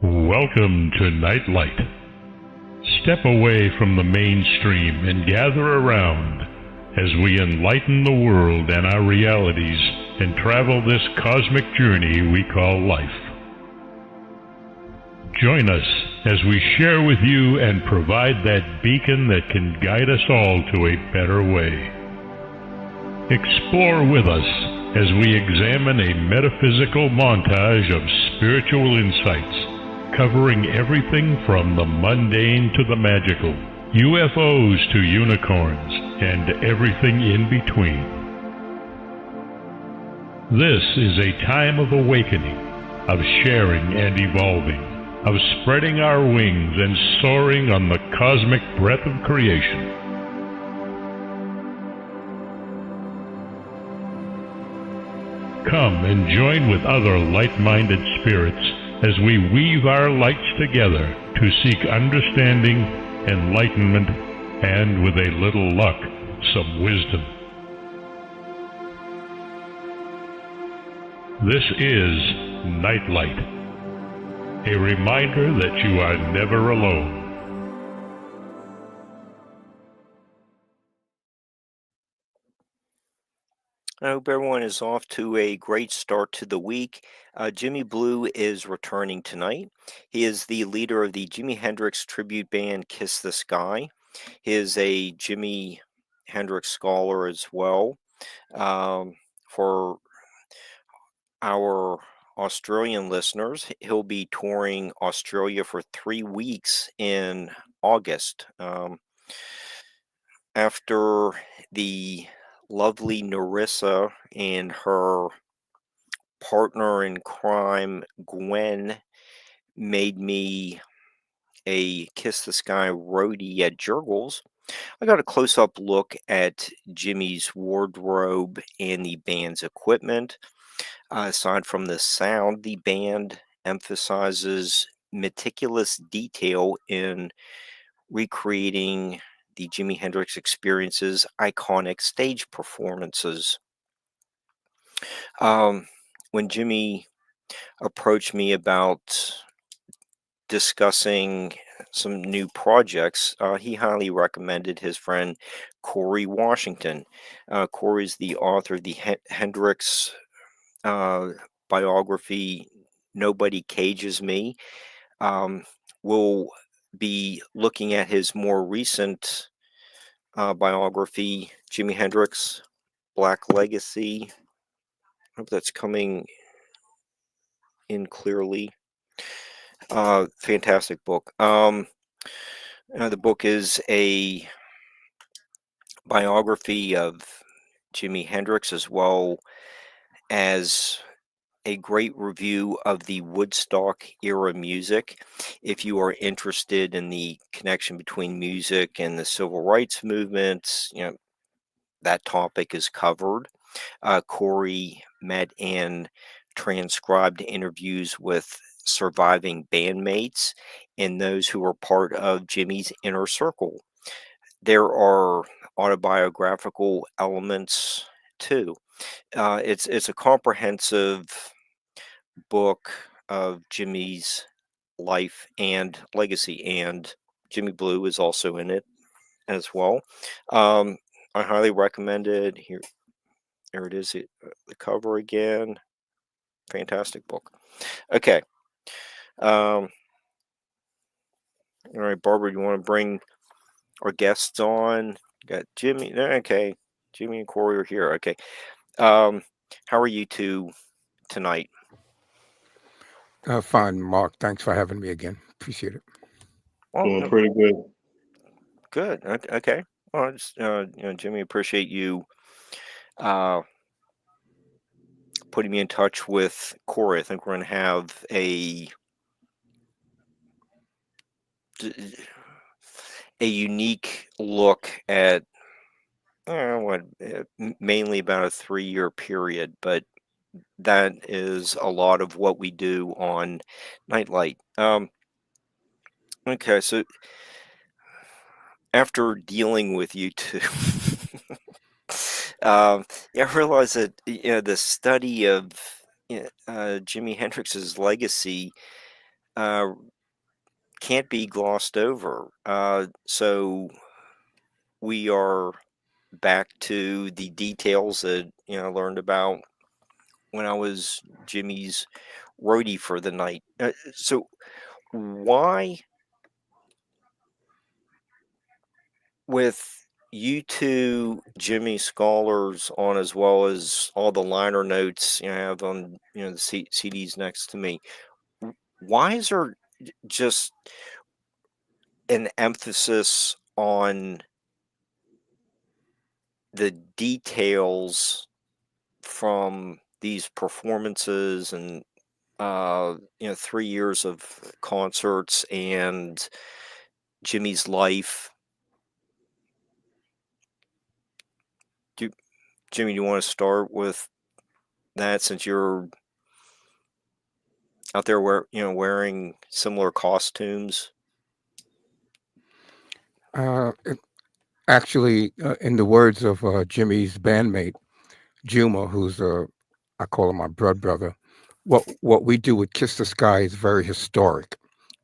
Welcome to Nightlight. Step away from the mainstream and gather around as we enlighten the world and our realities and travel this cosmic journey we call life. Join us as we share with you and provide that beacon that can guide us all to a better way. Explore with us as we examine a metaphysical montage of spiritual insights covering everything from the mundane to the magical, UFOs to unicorns, and everything in between. This is a time of awakening, of sharing and evolving, of spreading our wings and soaring on the cosmic breath of creation. Come and join with other light-minded spirits as we weave our lights together to seek understanding, enlightenment, and with a little luck, some wisdom. This is Nightlight, a reminder that you are never alone. I hope everyone is off to a great start to the week. Jimi BLEU is returning tonight. He is the leader of the Jimi Hendrix tribute band Kiss the Sky. He is a Jimi Hendrix scholar as well. For our Australian listeners, he'll be touring Australia for 3 weeks in August. After the lovely Narissa and her partner in crime, Gwen, made me a Kiss the Sky roadie at Jurgles, I got a close-up look at Jimmy's wardrobe and the band's equipment. Aside from the sound, the band emphasizes meticulous detail in recreating the Jimi Hendrix Experience's iconic stage performances. When Jimmy approached me about discussing some new projects, he highly recommended his friend Corey Washington. Corey is the author of the Hendrix biography, Nobody Cages Me. We'll be looking at his more recent biography, Jimi Hendrix, Black Legacy. I hope that's coming in clearly. Fantastic book. The book is a biography of Jimi Hendrix as well as a great review of the Woodstock era music. If you are interested in the connection between music and the civil rights movements, that topic is covered. Corey met and transcribed interviews with surviving bandmates and those who were part of Jimmy's inner circle. There are autobiographical elements too. It's a comprehensive book of Jimmy's life and legacy, and Jimi BLEU is also in it as well. I highly recommend it. Here it is, the cover again. Fantastic book. Okay. All right, Barbara, you want to bring our guests on? Got Jimmy. Okay. Jimmy and Corey are here. Okay. How are you two tonight? Fine, Mark. Thanks for having me again. Appreciate it. Well, Doing pretty good. Good. Okay. Well, just, Jimmy, appreciate you putting me in touch with Corey. I think we're going to have a unique look at mainly about a 3-year period, but that is a lot of what we do on Nightlight. Okay, so after dealing with you two, I realized that the study of Jimi Hendrix's legacy uh, can't be glossed over. So we are back to the details that I learned about when I was Jimmy's roadie for the night. So why, with you two Jimmy scholars on, as well as all the liner notes I have on the CDs next to me, why is there just an emphasis on the details from these performances and 3 years of concerts and Jimmy's life? Jimmy, do you want to start with that, since you're out there wearing similar costumes? Actually, in the words of Jimmy's bandmate, Juma, who's I call him my brother, what we do with Kiss the Sky is very historic.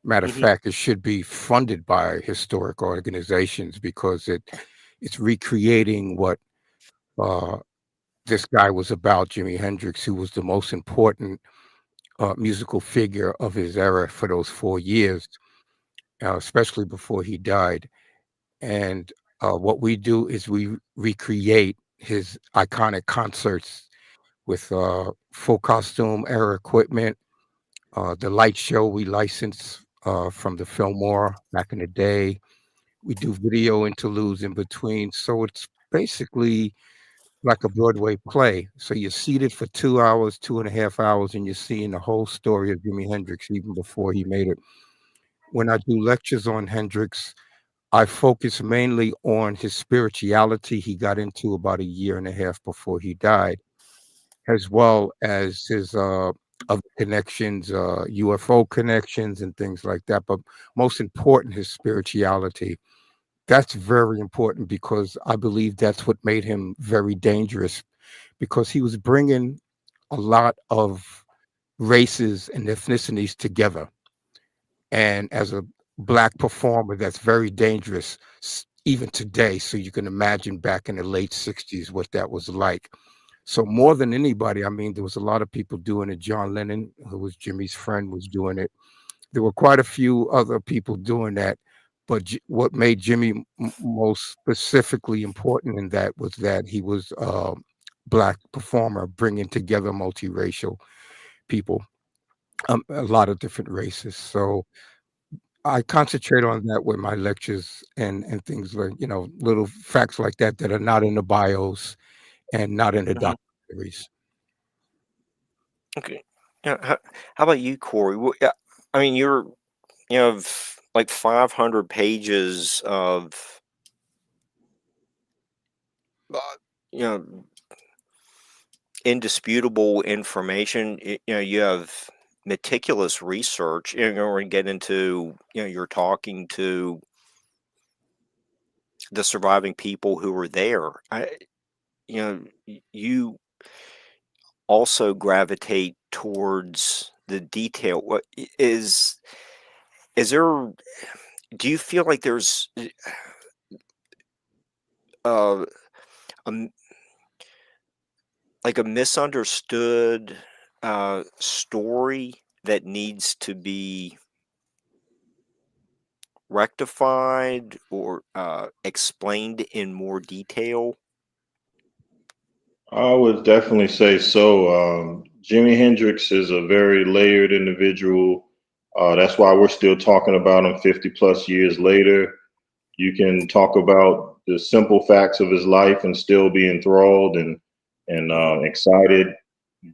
Matter of Hmm. fact, it should be funded by historic organizations because it's recreating what uh, this guy was about, Jimi Hendrix, who was the most important musical figure of his era for those 4 years, especially before he died. And what we do is we recreate his iconic concerts with full costume, era equipment. The light show we license from the Fillmore back in the day. We do video interludes in between. So it's basically like a Broadway play. So you're seated for 2 hours, 2.5 hours, and you're seeing the whole story of Jimi Hendrix even before he made it. When I do lectures on Hendrix, I focus mainly on his spirituality he got into about a year and a half before he died, as well as his other connections, UFO connections and things like that. But most important, his spirituality. That's very important because I believe that's what made him very dangerous because he was bringing a lot of races and ethnicities together. And as a black performer, that's very dangerous even today. So you can imagine back in the late 60s what that was like. So more than anybody, I mean, there was a lot of people doing it. John Lennon, who was Jimmy's friend, was doing it. There were quite a few other people doing that. But what made Jimmy most specifically important in that was that he was a black performer, bringing together multiracial people, a lot of different races. So I concentrate on that with my lectures and things like, little facts like that that are not in the bios and not in the Hmm. documentaries. Okay. How about you, Corey? Yeah, I mean, you have like 500 pages of uh, you know indisputable information. You have meticulous research. We're going to get into, you're talking to the surviving people who were there. You also gravitate towards the detail. What is there? Do you feel like there's uh, a like a misunderstood story that needs to be rectified or explained in more detail? I would definitely say so. Jimi Hendrix is a very layered individual. That's why we're still talking about him 50 plus years later. You can talk about the simple facts of his life and still be enthralled and Hmm. excited.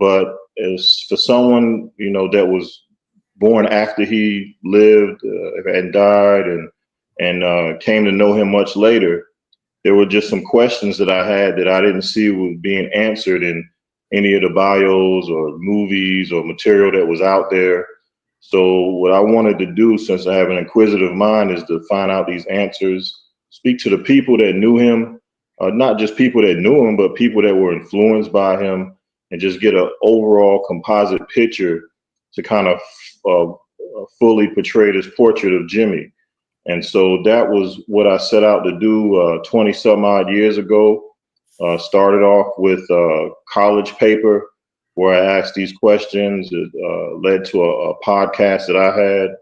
But as for someone that was born after he lived and died and came to know him much later, there were just some questions that I had that I didn't see was being answered in any of the bios or movies or material that was out there. So what I wanted to do, since I have an inquisitive mind, is to find out these answers, speak to the people that knew him, not just people that knew him, but people that were influenced by him, and just get an overall composite picture to kind of fully portray this portrait of Jimmy. And so that was what I set out to do 20 some odd years ago. Started off with a college paper where I asked these questions. It led to a podcast that I had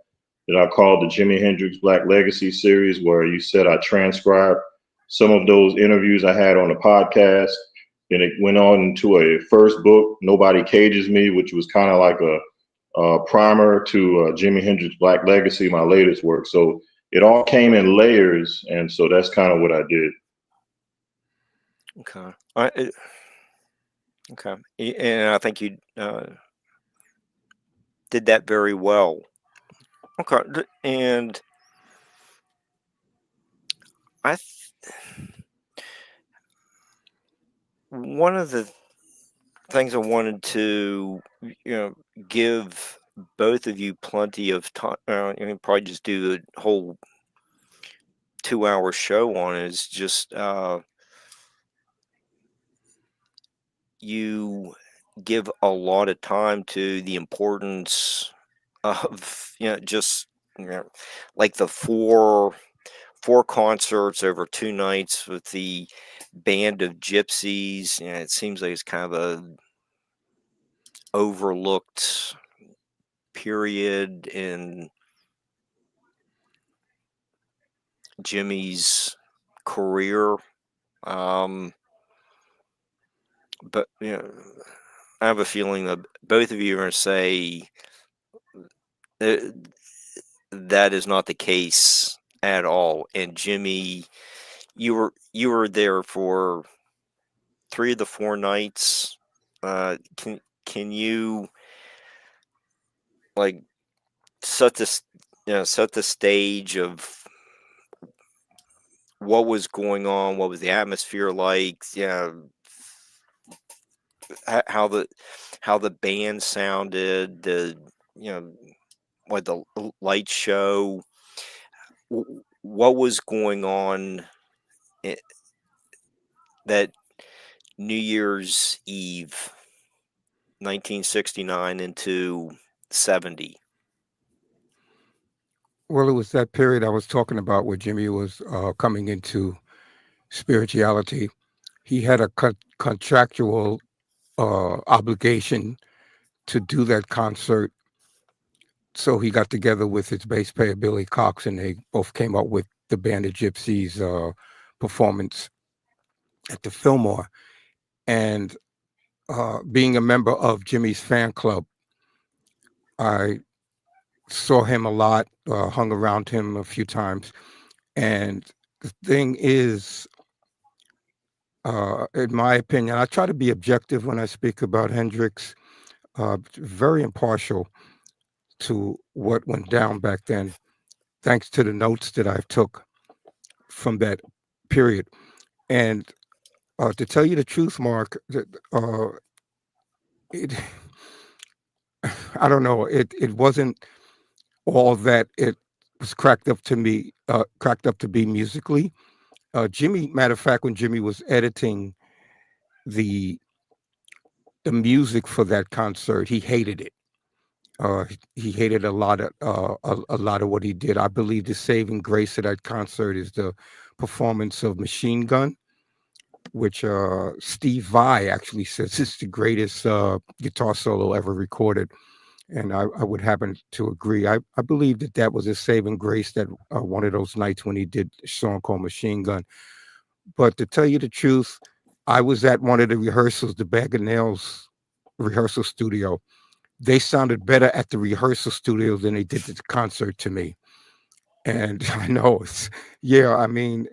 that I called the Jimi Hendrix Black Legacy series, where you said I transcribed some of those interviews I had on the podcast. Then it went on to a first book, Nobody Cages Me, which was kind of like a primer to Jimi Hendrix Black Legacy, my latest work. So it all came in layers, and so that's kind of what I did. Okay. Okay. And I think you did that very well. Okay. And one of the things I wanted to, give both of you plenty of time, probably just do a whole 2-hour show on it, is just you give a lot of time to the importance of, just, like the four concerts over 2 nights with the band of gypsies. It seems like it's kind of a overlooked period in Jimmy's career. But I have a feeling that both of you are going to say that is not the case at all. And Jimmy, you were there for 3 of the 4 nights. Can you like set the stage of what was going on, what was the atmosphere like, how the band sounded, the what the light show, what was going on that New Year's Eve 1969 into 70? Well, it was that period I was talking about where Jimmy was coming into spirituality. He had a contractual obligation to do that concert. So he got together with his bass player, Billy Cox, and they both came up with the Band of Gypsies performance at the Fillmore. And being a member of Jimmy's fan club, I saw him a lot, hung around him a few times. And the thing is, in my opinion, I try to be objective when I speak about Hendrix, very impartial to what went down back then, thanks to the notes that I took from that period. And to tell you the truth, Mark, it I don't know, it wasn't all that it was cracked up to be musically. Jimmy, matter of fact, when Jimmy was editing the music for that concert, he hated it. He hated a lot of what he did. I believe the saving grace of that concert is the performance of Machine Gun, which Steve Vai actually says is the greatest guitar solo ever recorded. And I would happen to agree. I believe that was a saving grace, that one of those nights when he did a song called Machine Gun. But to tell you the truth, I was at one of the rehearsals, the Bag of Nails rehearsal studio. They sounded better at the rehearsal studio than they did at the concert to me. And I know I mean,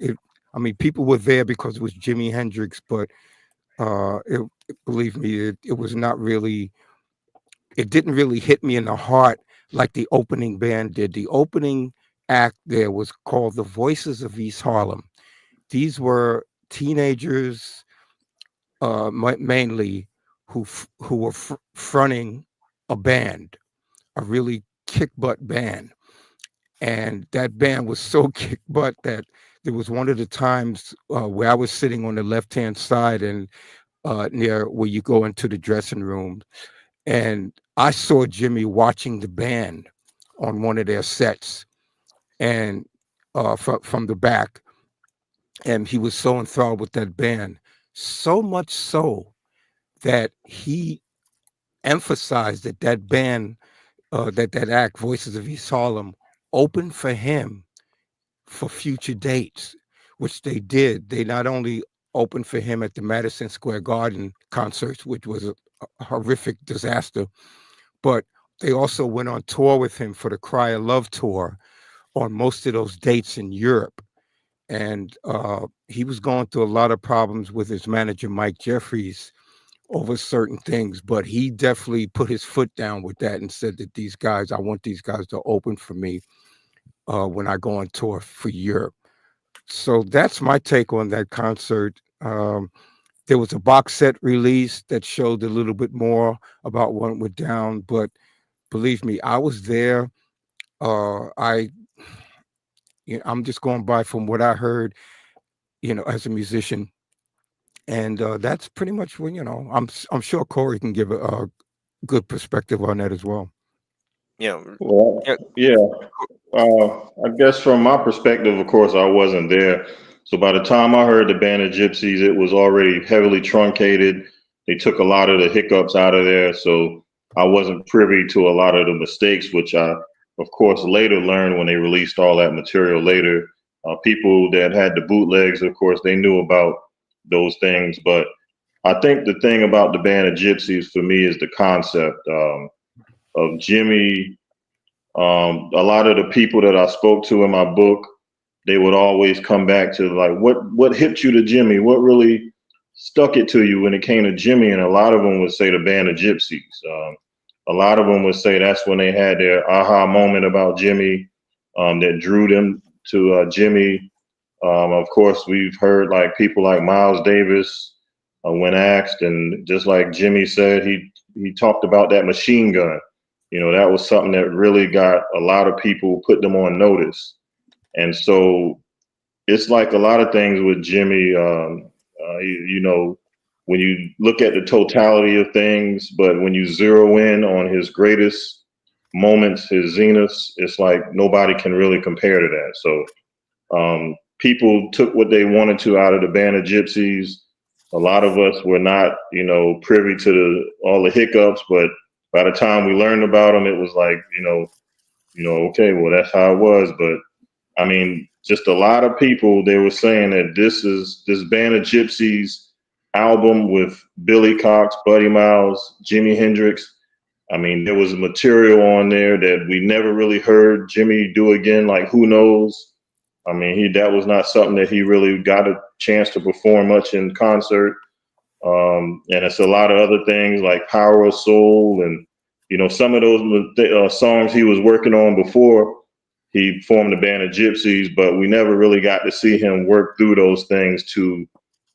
people were there because it was Jimi Hendrix, but believe me, it was not really, it didn't really hit me in the heart like the opening band did. The opening act there was called The Voices of East Harlem. These were teenagers, mainly, who were fronting a band, a really kick butt band. And that band was so kick butt that there was one of the times where I was sitting on the left-hand side and near where you go into the dressing room. And I saw Jimmy watching the band on one of their sets, and from the back, and he was so enthralled with that band, so much so that he emphasized that that band, that act, Voices of East Harlem, opened for him for future dates, which they did. They not only opened for him at the Madison Square Garden concerts, which was a horrific disaster, but they also went on tour with him for the Cry of Love tour on most of those dates in Europe. And he was going through a lot of problems with his manager, Mike Jeffries, over certain things, but he definitely put his foot down with that and said that I want these guys to open for me when I go on tour for Europe. So that's my take on that concert. There was a box set release that showed a little bit more about what went down, but believe me, I was there. I'm just going by from what I heard, as a musician, and that's pretty much when I'm sure Corey can give a good perspective on that as well. Yeah. Well, yeah. I guess from my perspective, of course, I wasn't there. So by the time I heard the Band of Gypsies, it was already heavily truncated. They took a lot of the hiccups out of there. So I wasn't privy to a lot of the mistakes, which I, of course, later learned when they released all that material later. People that had the bootlegs, of course, they knew about those things. But I think the thing about the Band of Gypsies for me is the concept of Jimmy. A lot of the people that I spoke to in my book, they would always come back to like, what hit you to Jimmy? What really stuck it to you when it came to Jimmy? And a lot of them would say the Band of Gypsies. A lot of them would say that's when they had their aha moment about Jimmy, that drew them to Jimmy. Of course, we've heard like people like Miles Davis when asked, and just like Jimmy said, he talked about that machine gun. That was something that really got a lot of people, put them on notice. And so it's like a lot of things with Jimmy, when you look at the totality of things, but when you zero in on his greatest moments, his zeniths, it's like nobody can really compare to that. So people took what they wanted to out of the Band of Gypsies. A lot of us were not, privy to all the hiccups, but by the time we learned about them, it was like, okay, well, that's how it was. But I mean, just a lot of people, they were saying that this Band of Gypsies album with Billy Cox, Buddy Miles, Jimi Hendrix. I mean, there was material on there that we never really heard Jimmy do again. Like, who knows? I mean, that was not something that he really got a chance to perform much in concert. And it's a lot of other things like Power of Soul and, some of those songs he was working on before he formed the Band of Gypsies, but we never really got to see him work through those things to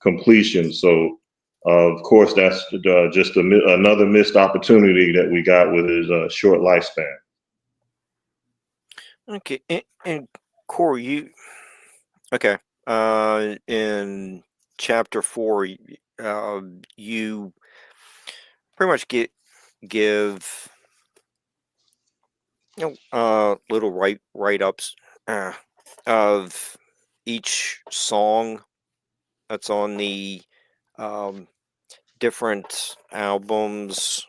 completion. So, of course, that's just another missed opportunity that we got with his short lifespan. Okay. And Corey, okay. In chapter 4, you pretty much give little write-ups of each song that's on the different albums.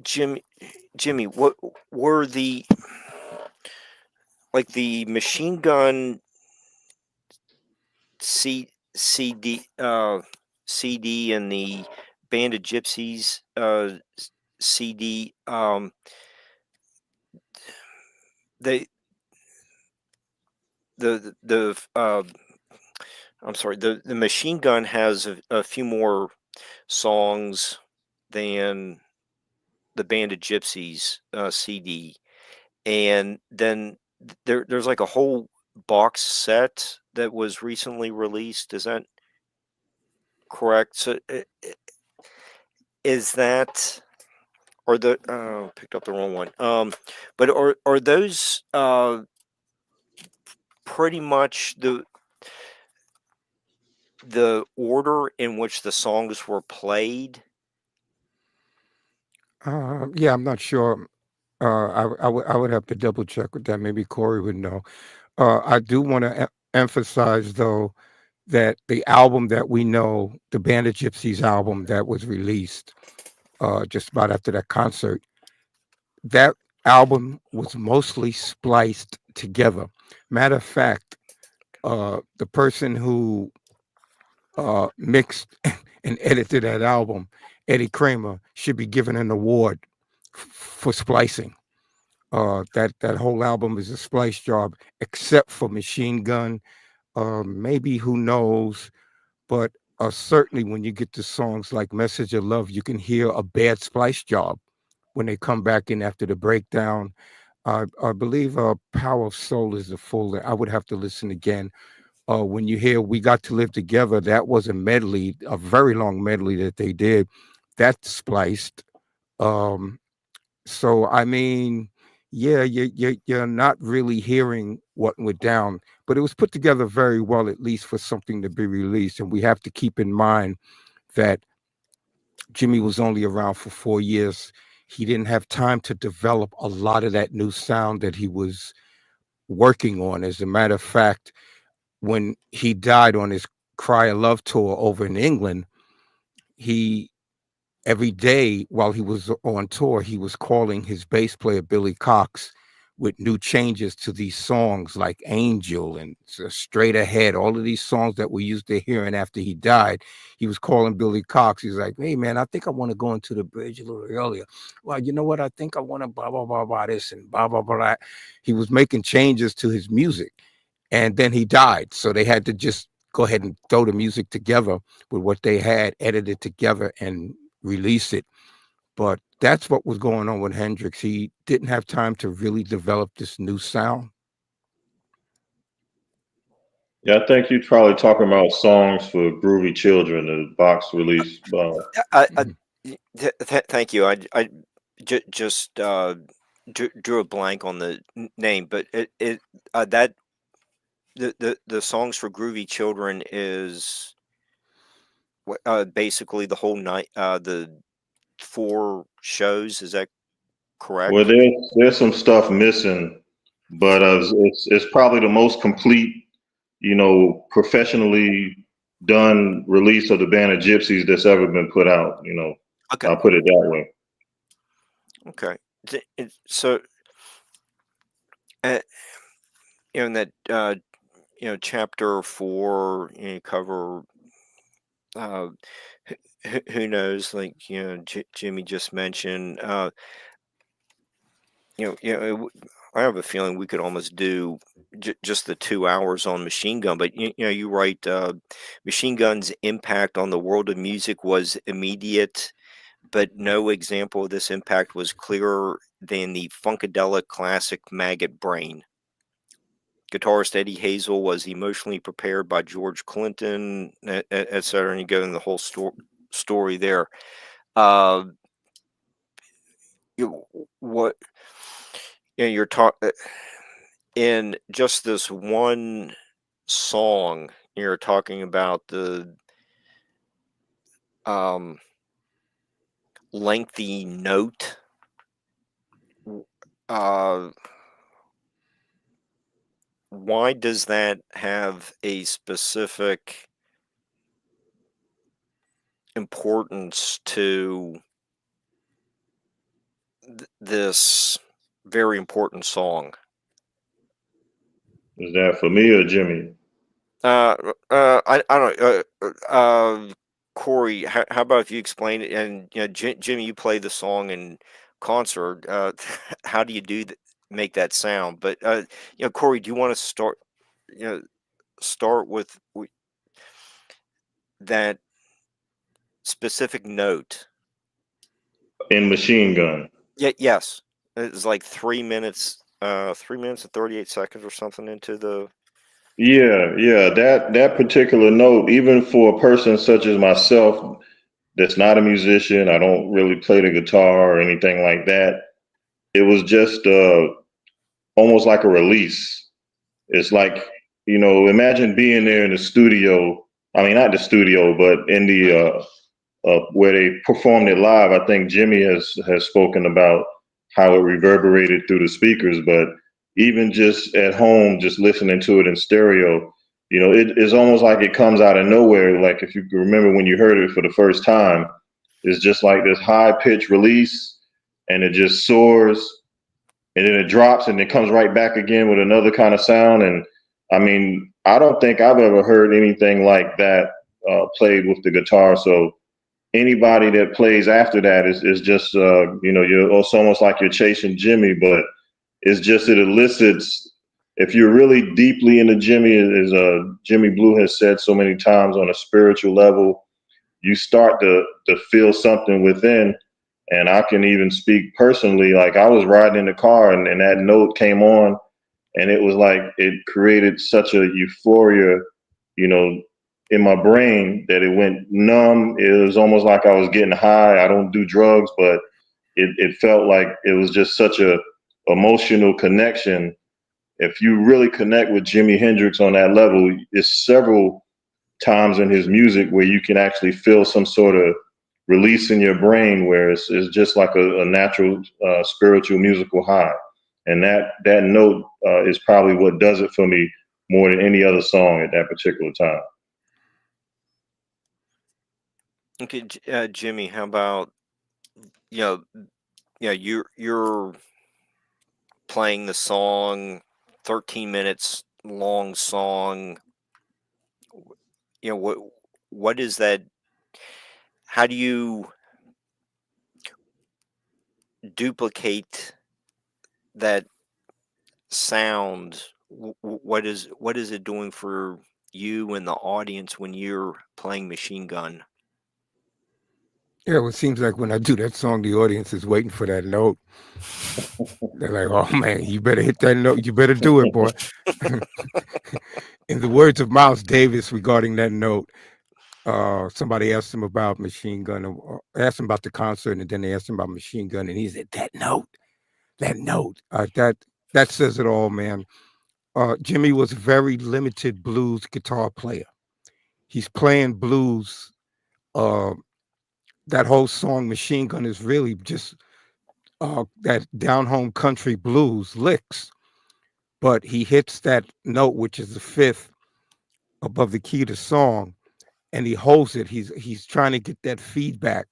Jimmy, what were the Machine Gun CD and the Band of Gypsies CD? I'm sorry, the Machine Gun has a few more songs than the Band of Gypsies CD, and then there's like a whole box set that was recently released. Is that correct? So is that, or the picked up the wrong one? But are those pretty much the order in which the songs were played? Yeah, I'm not sure. I would have to double check with that. Maybe Corey would know. I do want to emphasize, though, that the album that we know, the Band of Gypsies album that was released just about after that concert, that album was mostly spliced together. Matter of fact, the person who mixed and edited that album, Eddie Kramer, should be given an award for splicing. That whole album is a splice job, except for Machine Gun. Maybe who knows, but certainly when you get to songs like Message of Love, you can hear a bad splice job when they come back in after the breakdown. I believe Power of Soul is the full. I would have to listen again. When you hear We Got to Live Together, that was a medley, a very long medley that they did. That's spliced. Um, so I mean, yeah, you're not really hearing what went down, but it was put together very well, at least for something to be released. And we have to keep in mind that Jimmy was only around for 4 years. He didn't have time to develop a lot of that new sound that he was working on. As a matter of fact, when he died on his Cry of Love tour over in England, he every day while he was on tour, he was calling his bass player Billy Cox with new changes to these songs like Angel and Straight Ahead, all of these songs that we used to hearing after he died. He was calling Billy Cox. He's like, hey man, I think I want to go into the bridge a little earlier. Well, you know what? I think I want to blah, blah, blah, blah, this and blah, blah, blah. He was making changes to his music. And then he died. So they had to just go ahead and throw the music together with what they had, edit it together and release it. But that's what was going on with Hendrix. He didn't have time to really develop this new sound. Yeah, I think you're probably talking about songs for Groovy Children, the box release. Thank you. I just drew a blank on the name, but that the songs for Groovy Children is basically the whole night, the 4 shows. Is that Well, correct? there's some stuff missing, but it's probably the most complete, professionally done release of the Band of Gypsies that's ever been put out. Okay. I'll put it that way. Okay. So, in that chapter 4, cover. Who knows? Like Jimmy just mentioned. I have a feeling we could almost do just the 2 hours on Machine Gun. But you write, Machine Gun's impact on the world of music was immediate, but no example of this impact was clearer than the Funkadelic classic Maggot Brain. Guitarist Eddie Hazel was emotionally prepared by George Clinton, etc. And you go in the whole story there. You're talking in just this one song. You're talking about the lengthy note. Why does that have a specific importance to this very important song? Is that for me or Jimmy? I don't. Corey, how about if you explain it? And Jimmy, you play the song in concert. How do you make that sound? But Corey, do you want to start with that specific note In Machine Gun? Yeah. Yes, it's like 3 minutes. 3 minutes and 38 seconds or something into the. Yeah. That particular note, even for a person such as myself, that's not a musician, I don't really play the guitar or anything like that. It was just almost like a release. It's like, imagine being there in the studio I mean, not the studio, but in the where they performed it live. I think Jimmy has spoken about how it reverberated through the speakers, but even just at home, just listening to it in stereo, you know, it's almost like it comes out of nowhere. Like if you can remember when you heard it for the first time, it's just like this high pitch release, and it just soars, and then it drops, and it comes right back again with another kind of sound. And I mean, I don't think I've ever heard anything like that played with the guitar. So anybody that plays after that is just you know, it's almost like you're chasing Jimmy, but it's just it elicits. If you're really deeply into Jimmy, as Jimmy Blue has said so many times, on a spiritual level, you start to feel something within. And I can even speak personally. Like I was riding in the car, and that note came on, and it was like it created such a euphoria, you know, in my brain that it went numb. It was almost like I was getting high. I don't do drugs, but it felt like it was just such a emotional connection. If you really connect with Jimi Hendrix on that level, it's several times in his music where you can actually feel some sort of release in your brain, where it's just like a natural spiritual musical high. And that note is probably what does it for me more than any other song at that particular time. Okay, Jimmy, how about you're playing the song, 13 minutes long song. You know, what is that? How do you duplicate that sound? What is it doing for you and the audience when you're playing Machine Gun? Yeah, well, it seems like when I do that song, the audience is waiting for that note. They're like, "Oh man, you better hit that note. You better do it, boy." In the words of Miles Davis regarding that note, somebody asked him about Machine Gun, or asked him about the concert, and then they asked him about Machine Gun, and he said, "That note, that says it all, man." Jimmy was a very limited blues guitar player. He's playing blues. Uh, that whole song, Machine Gun, is really just that down home country blues licks. But he hits that note, which is the fifth above the key of the song, and he holds it. He's trying to get that feedback.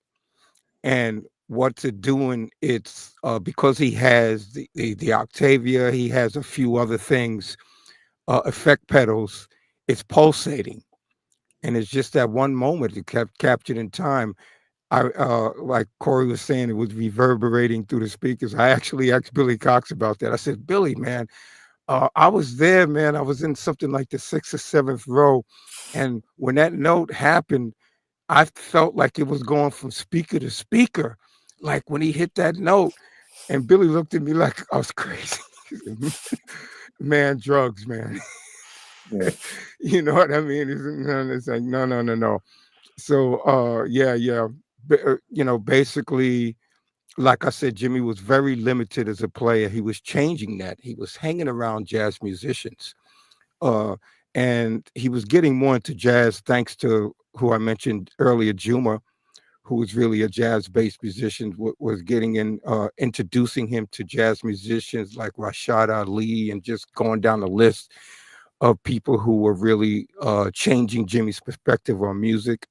And what's it doing? It's because he has the Octavia, he has a few other things, effect pedals. It's pulsating, and it's just that one moment it kept captured in time. I like Corey was saying, it was reverberating through the speakers. I actually asked Billy Cox about that. I said, Billy, man, I was there, man. I was in something like the 6th or 7th row, and when that note happened, I felt like it was going from speaker to speaker, like when he hit that note. And Billy looked at me like I was crazy. Man, drugs, man. Yeah. You know what I mean? It's like no. So yeah. You know, basically, like I said, Jimmy was very limited as a player. He was changing that. He was hanging around jazz musicians. Uh, and he was getting more into jazz thanks to who I mentioned earlier, Juma, who was really a jazz-based musician, was getting in, introducing him to jazz musicians like Rashad Ali, and just going down the list of people who were really changing Jimmy's perspective on music.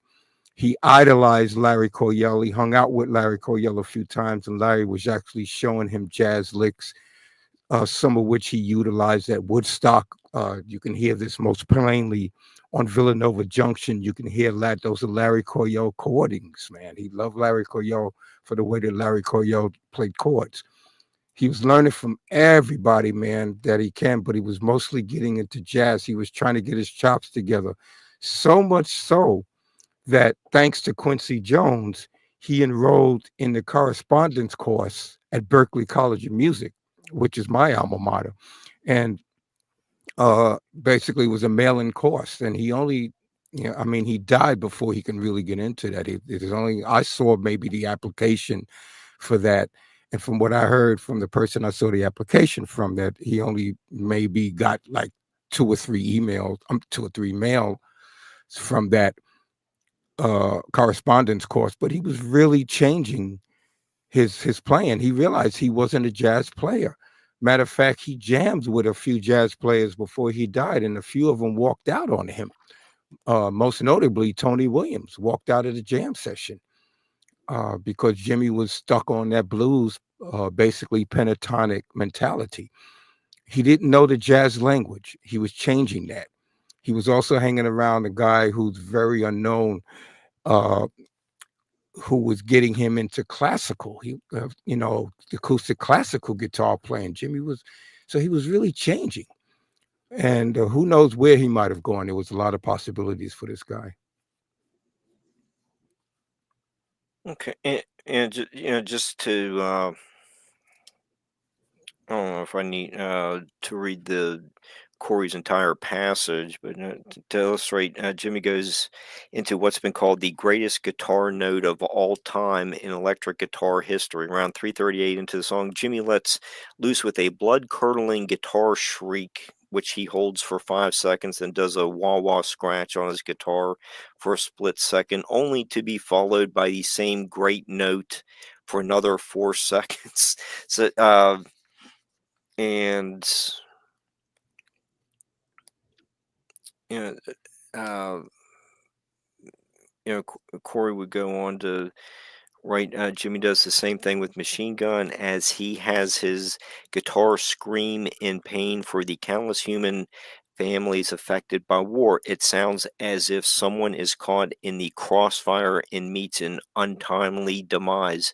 He idolized Larry Coryell. He hung out with Larry Coryell a few times, and Larry was actually showing him jazz licks, some of which he utilized at Woodstock. You can hear this most plainly on Villanova Junction. You can hear those are Larry Coryell chordings, man. He loved Larry Coryell for the way that Larry Coryell played chords. He was learning from everybody, man, that he can, but he was mostly getting into jazz. He was trying to get his chops together. So much so that thanks to Quincy Jones, he enrolled in the correspondence course at Berklee College of Music, which is my alma mater. And basically was a mail-in course. And he only, I mean, he died before he can really get into that. It is only, I saw maybe the application for that. And from what I heard from the person I saw the application from, that he only maybe got like 2 or 3 mail from that correspondence course, but he was really changing his playing. He realized he wasn't a jazz player. Matter of fact, he jammed with a few jazz players before he died, and a few of them walked out on him. Most notably, Tony Williams walked out of the jam session because Jimmy was stuck on that blues, basically pentatonic mentality. He didn't know the jazz language. He was changing that. He was also hanging around a guy who's very unknown, who was getting him into classical. He, acoustic classical guitar playing. Jimmy was, so he was really changing. And who knows where he might have gone. There was a lot of possibilities for this guy. Okay, and just to I don't know if I need to read Corey's entire passage, but to illustrate, Jimmy goes into what's been called the greatest guitar note of all time in electric guitar history. Around 3:38 into the song, Jimmy lets loose with a blood-curdling guitar shriek, which he holds for 5 seconds, and does a wah-wah scratch on his guitar for a split second, only to be followed by the same great note for another 4 seconds. So, and you know, uh, Corey would go on to write, Jimmy does the same thing with Machine Gun as he has his guitar scream in pain for the countless human families affected by war. It sounds as if someone is caught in the crossfire and meets an untimely demise.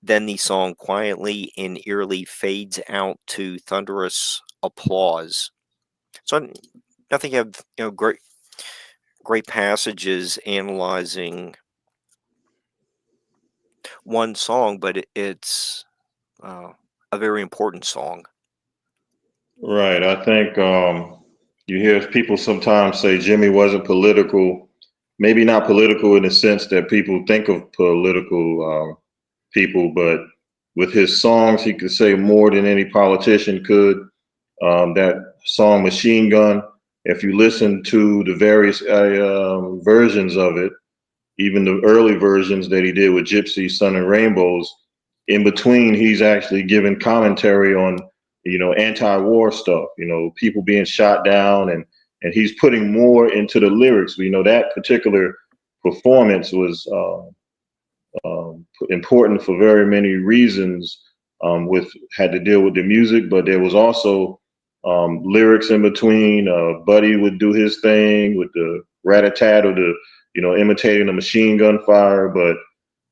Then the song quietly and eerily fades out to thunderous applause. So I think you have great passages analyzing one song, but it's a very important song. Right. I think you hear people sometimes say Jimmy wasn't political. Maybe not political in the sense that people think of political people, but with his songs, he could say more than any politician could. That song Machine Gun, if you listen to the various versions of it, even the early versions that he did with Gypsy, Sun and Rainbows, in between, he's actually giving commentary on, anti-war stuff, people being shot down, and he's putting more into the lyrics. That particular performance was important for very many reasons. Had to deal with the music, but there was also lyrics in between. Buddy would do his thing with the rat-a-tat or the, imitating the machine gun fire, but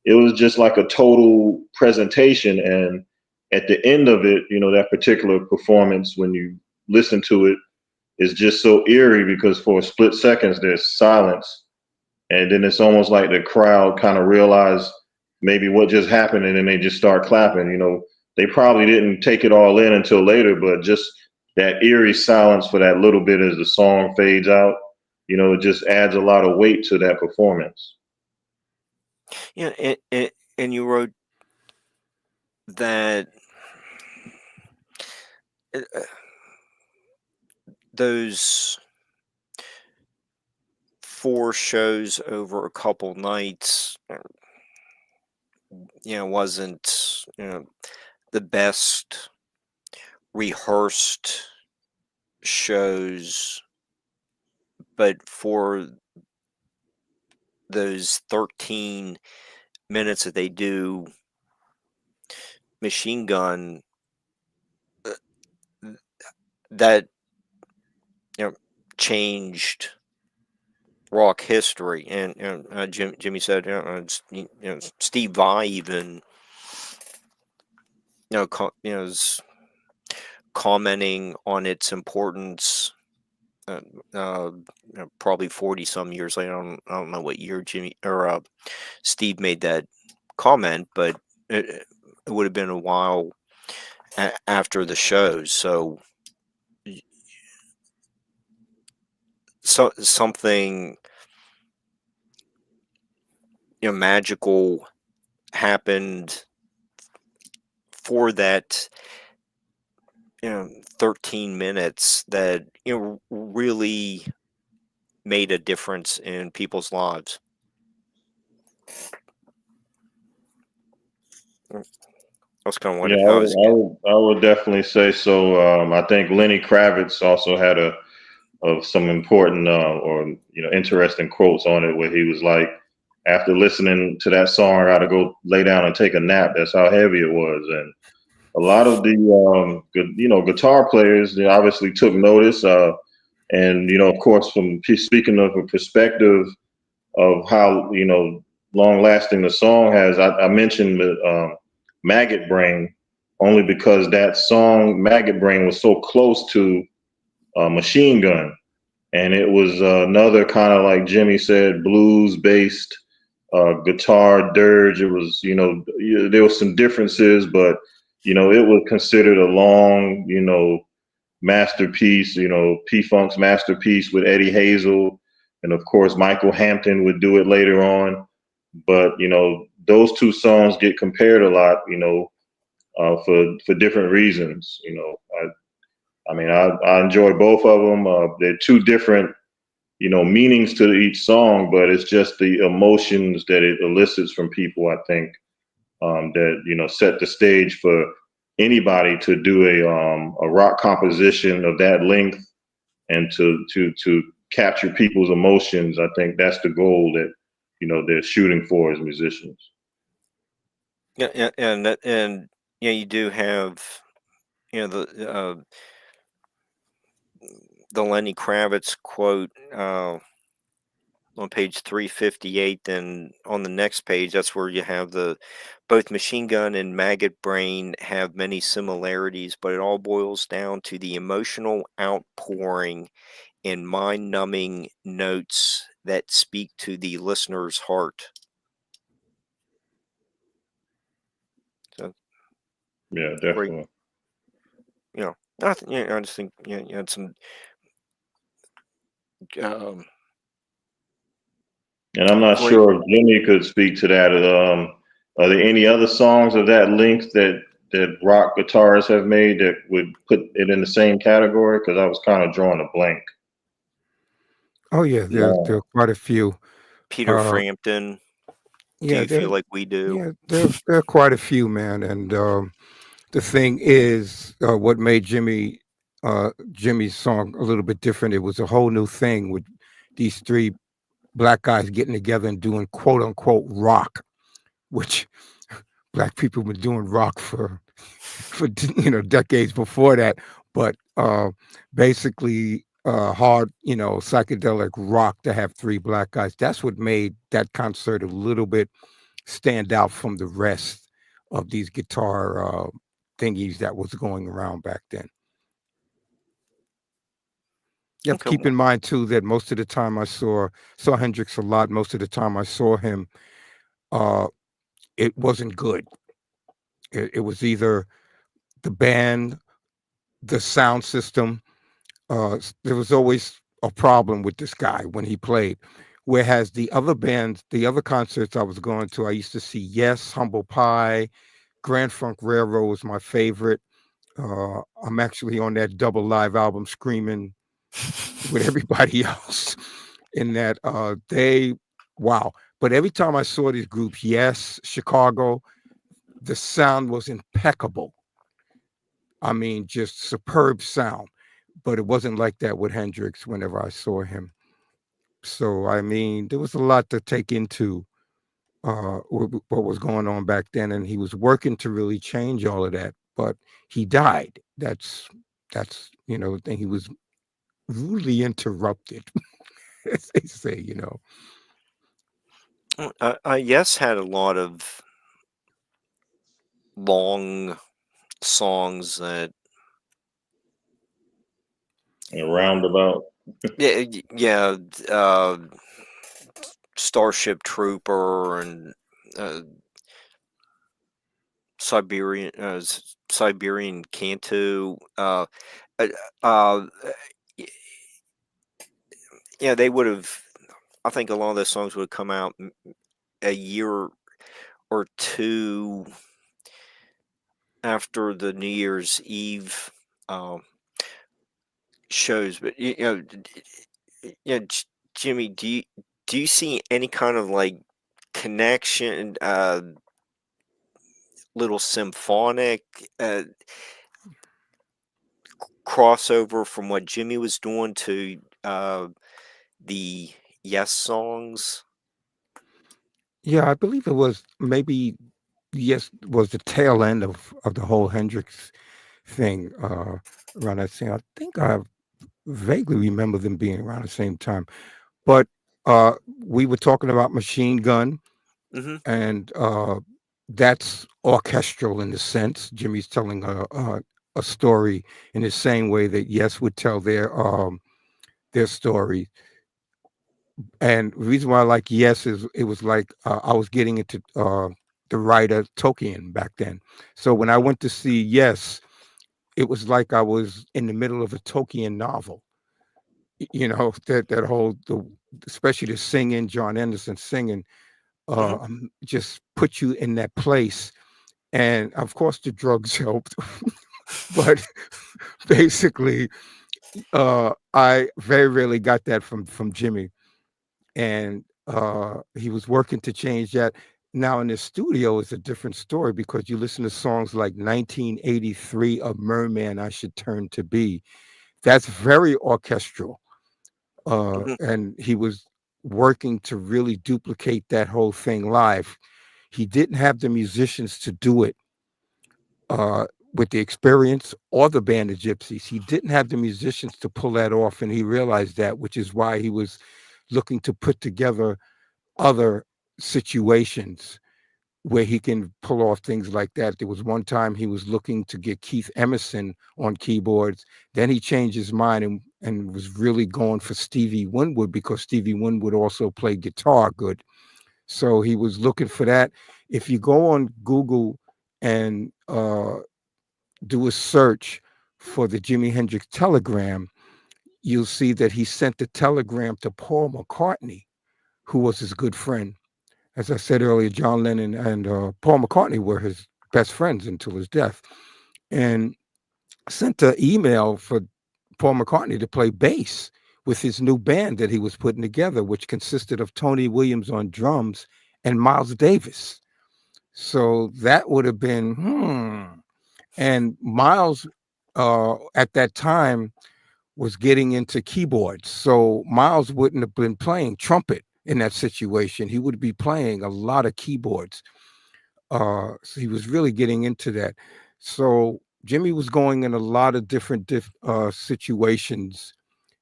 it was just like a total presentation. And at the end of it, that particular performance, when you listen to it, is just so eerie because for a split seconds there's silence, and then it's almost like the crowd kind of realize maybe what just happened, and then they just start clapping. They probably didn't take it all in until later, but just that eerie silence for that little bit as the song fades out, it just adds a lot of weight to that performance. Yeah, and you wrote that those 4 shows over a couple nights, wasn't, the best rehearsed shows, but for those 13 minutes that they do Machine Gun, that changed rock history. And Jimmy said, Steve Vai even is commenting on its importance. Probably 40 some years later. I don't know what year Jimmy or Steve made that comment, but it would have been a while after the shows. So something magical happened for that 13 minutes that really made a difference in people's lives. That's kind of what Yeah, I was getting. I would definitely say so. I think Lenny Kravitz also had some important or interesting quotes on it, where he was like, after listening to that song, I got to go lay down and take a nap. That's how heavy it was. And a lot of the guitar players, they obviously took notice. And of course, from speaking of a perspective of how long lasting the song has, I mentioned the Maggot Brain only because that song Maggot Brain was so close to Machine Gun, and it was another kind of, like Jimmy said, blues based guitar dirge. It was there was some differences, but it was considered a long masterpiece, P-Funk's masterpiece with Eddie Hazel. And of course, Michael Hampton would do it later on. But, those two songs get compared a lot, for different reasons. I enjoy both of them. They're two different, meanings to each song, but it's just the emotions that it elicits from people, I think, that, set the stage for anybody to do a rock composition of that length and to capture people's emotions. I think that's the goal that they're shooting for as musicians. Yeah, and you do have the Lenny Kravitz quote on page 358. Then on the next page, that's where you have both Machine Gun and Maggot Brain have many similarities, but it all boils down to the emotional outpouring and mind-numbing notes that speak to the listener's heart. So, yeah, definitely. Great. I just think you had some. And I'm not Great. sure if Jimmy could speak to that. Are there any other songs of that length that rock guitarists have made that would put it in the same category? Because I was kind of drawing a blank. Oh yeah, there are quite a few. Peter Frampton. Do Yeah, you feel like we do? yeah, there are quite a few, man. And the thing is, what made Jimmy's song a little bit different. It was a whole new thing with these three black guys getting together and doing quote unquote rock, which black people been doing rock for decades before that. But basically hard, psychedelic rock to have three black guys. That's what made that concert a little bit stand out from the rest of these guitar thingies that was going around back then. You have to keep in mind too that most of the time I saw Hendrix a lot. Most of the time I saw him, it wasn't good. It was either the band, the sound system. There was always a problem with this guy when he played. Whereas the other bands, the other concerts I was going to, I used to see Yes, Humble Pie, Grand Funk Railroad was my favorite. I'm actually on that double live album screaming with everybody else in that. Wow. But every time I saw these groups, Yes, Chicago, the sound was impeccable. I mean, just superb sound. But it wasn't like that with Hendrix whenever I saw him. So, I mean, there was a lot to take into what was going on back then. And he was working to really change all of that. But he died. That's the thing. He was rudely interrupted, as they say, Yes had a lot of long songs that A roundabout. yeah, Starship Trooper and Siberian Cantu. Yeah, they would have. I think a lot of those songs would have come out a year or two after the New Year's Eve shows, but Jimmy, do you see any kind of like connection, little symphonic crossover from what Jimmy was doing to the Yes songs? Yeah, I believe it was maybe yes was the tail end of the whole Hendrix thing around that same. I think I vaguely remember them being around the same time. But we were talking about Machine Gun, Hmm. and that's orchestral in the sense. Jimmy's telling a story in the same way that Yes would tell their story. And the reason why I like Yes is it was like I was getting into the writer Tolkien back then. So when I went to see Yes, it was like I was in the middle of a Tolkien novel. That whole especially the singing, John Anderson singing, Hmm. just put you in that place. And of course, the drugs helped, but basically, I very rarely got that from Jimmy, and he was working to change that. Now in the studio is a different story because you listen to songs like 1983, "A Merman I Should Turn to Be." That's very orchestral, Hmm. and he was working to really duplicate that whole thing live. He didn't have the musicians to do it with the experience or the band of gypsies. He didn't have the musicians to pull that off, and he realized that, which is why he was looking to put together other situations where he can pull off things like that. There was one time he was looking to get Keith Emerson on keyboards. Then he changed his mind and was really going for Stevie Winwood because Stevie Winwood also played guitar good. So he was looking for that. If you go on Google and do a search for the Jimi Hendrix telegram, you'll see that he sent the telegram to Paul McCartney, who was his good friend. As I said earlier, John Lennon and Paul McCartney were his best friends until his death, and sent an email for Paul McCartney to play bass with his new band that he was putting together, which consisted of Tony Williams on drums and Miles Davis. So that would have been, And Miles, at that time, was getting into keyboards. So Miles wouldn't have been playing trumpet in that situation. He would be playing a lot of keyboards. So he was really getting into that. So Jimmy was going in a lot of different situations.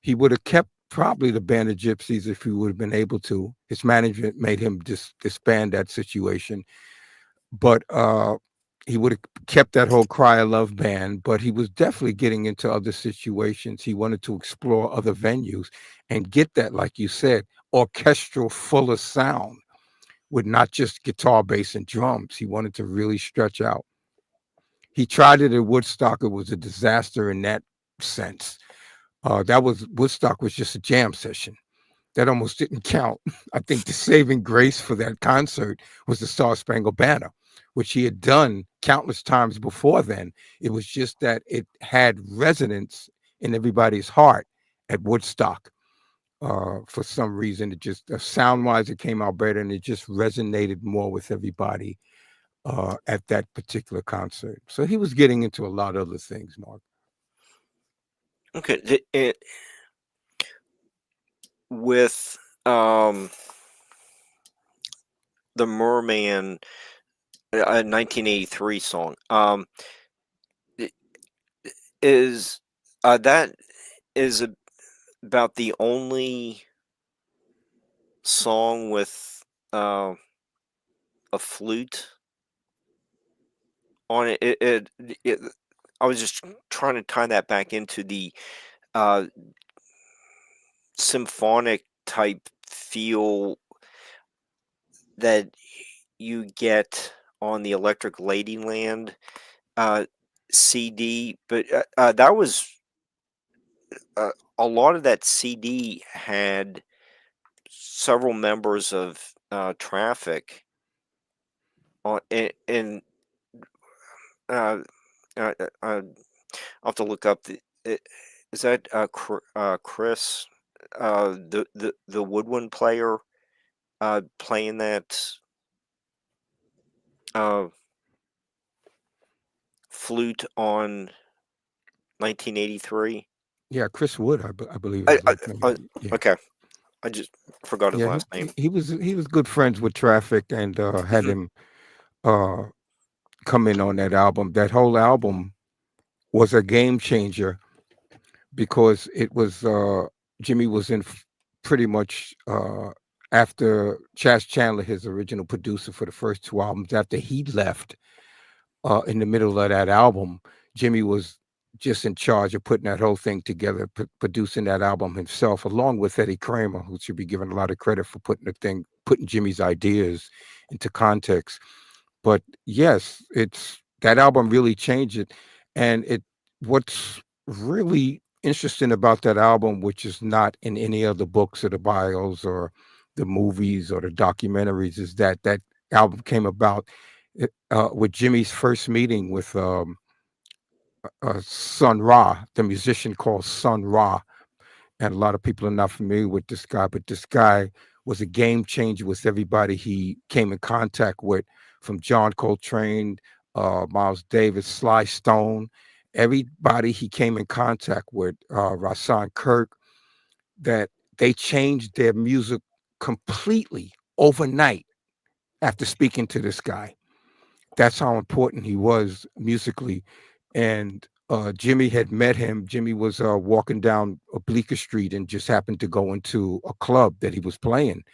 He would have kept probably the band of gypsies if he would have been able to. His management made him disband that situation, but he would have kept that whole Cry of Love band, but he was definitely getting into other situations. He wanted to explore other venues and get that, like you said, orchestral full of sound with not just guitar, bass, and drums. He wanted to really stretch out. He tried it at Woodstock. It was a disaster in that sense. Woodstock was just a jam session. That almost didn't count. I think the saving grace for that concert was the Star Spangled Banner, which he had done countless times before then. It was just that it had resonance in everybody's heart at Woodstock. For some reason, it just sound wise, it came out better and it just resonated more with everybody at that particular concert. So he was getting into a lot of other things, Mark. Okay. With um, the Merman, 1983 song, i- is that is about the only song with uh, a flute on it. I was just trying to tie that back into the uh, symphonic type feel that you get on the Electric Ladyland uh, CD, but that was uh, a lot of that CD had several members of Traffic on, and uh, uh, I'll have to look up the. Is that Chris? the woodwind player playing that flute on 1983? Yeah, Chris Wood, I believe I, his I, last I, name. Yeah, okay, I just forgot his yeah, last name. he was good friends with Traffic and had Mhm. him uh come in on that album. That whole album was a game changer because it was Jimmy was in pretty much after Chas Chandler, his original producer for the first two albums, after he left in the middle of that album, Jimmy was just in charge of putting that whole thing together, producing that album himself, along with Eddie Kramer, who should be given a lot of credit for putting Jimmy's ideas into context. But yes, it's that album really changed it. And what's really interesting about that album, which is not in any of the books or the bios or the movies or the documentaries, is that album came about with Jimmy's first meeting with Sun Ra, the musician called Sun Ra. And a lot of people are not familiar with this guy, but this guy was a game changer with everybody he came in contact with, from John Coltrane, Miles Davis, Sly Stone, everybody he came in contact with, Rasan Kirk, that they changed their music completely overnight after speaking to this guy. That's how important he was musically. And Jimmy had met him. Jimmy was walking down Bleecker Street and just happened to go into a club that he was playing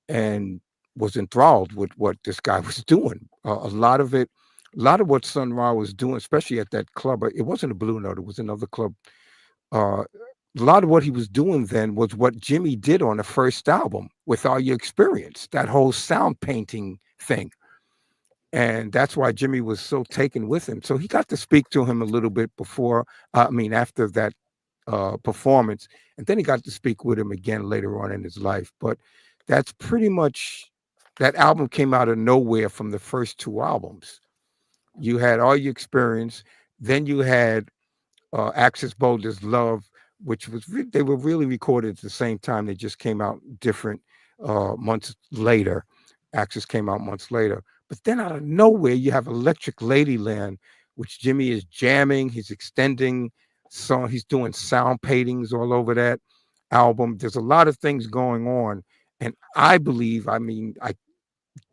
and was enthralled with what this guy was doing. A lot of what Sun Ra was doing, especially at that club, it wasn't a Blue Note, it was another club. A lot of what he was doing then was what Jimmy did on the first album with All Your Experience, that whole sound painting thing. And that's why Jimmy was so taken with him. So he got to speak to him a little bit before, after that performance, and then he got to speak with him again later on in his life. But that's pretty much that album came out of nowhere from the first two albums. You had All Your Experience, then you had Axis Boulder's Love, which they were really recorded at the same time. They just came out different months later. Axis came out months later. But then out of nowhere, you have Electric Ladyland, which Jimmy is jamming. He's extending song. He's doing sound paintings all over that album. There's a lot of things going on. And I believe, I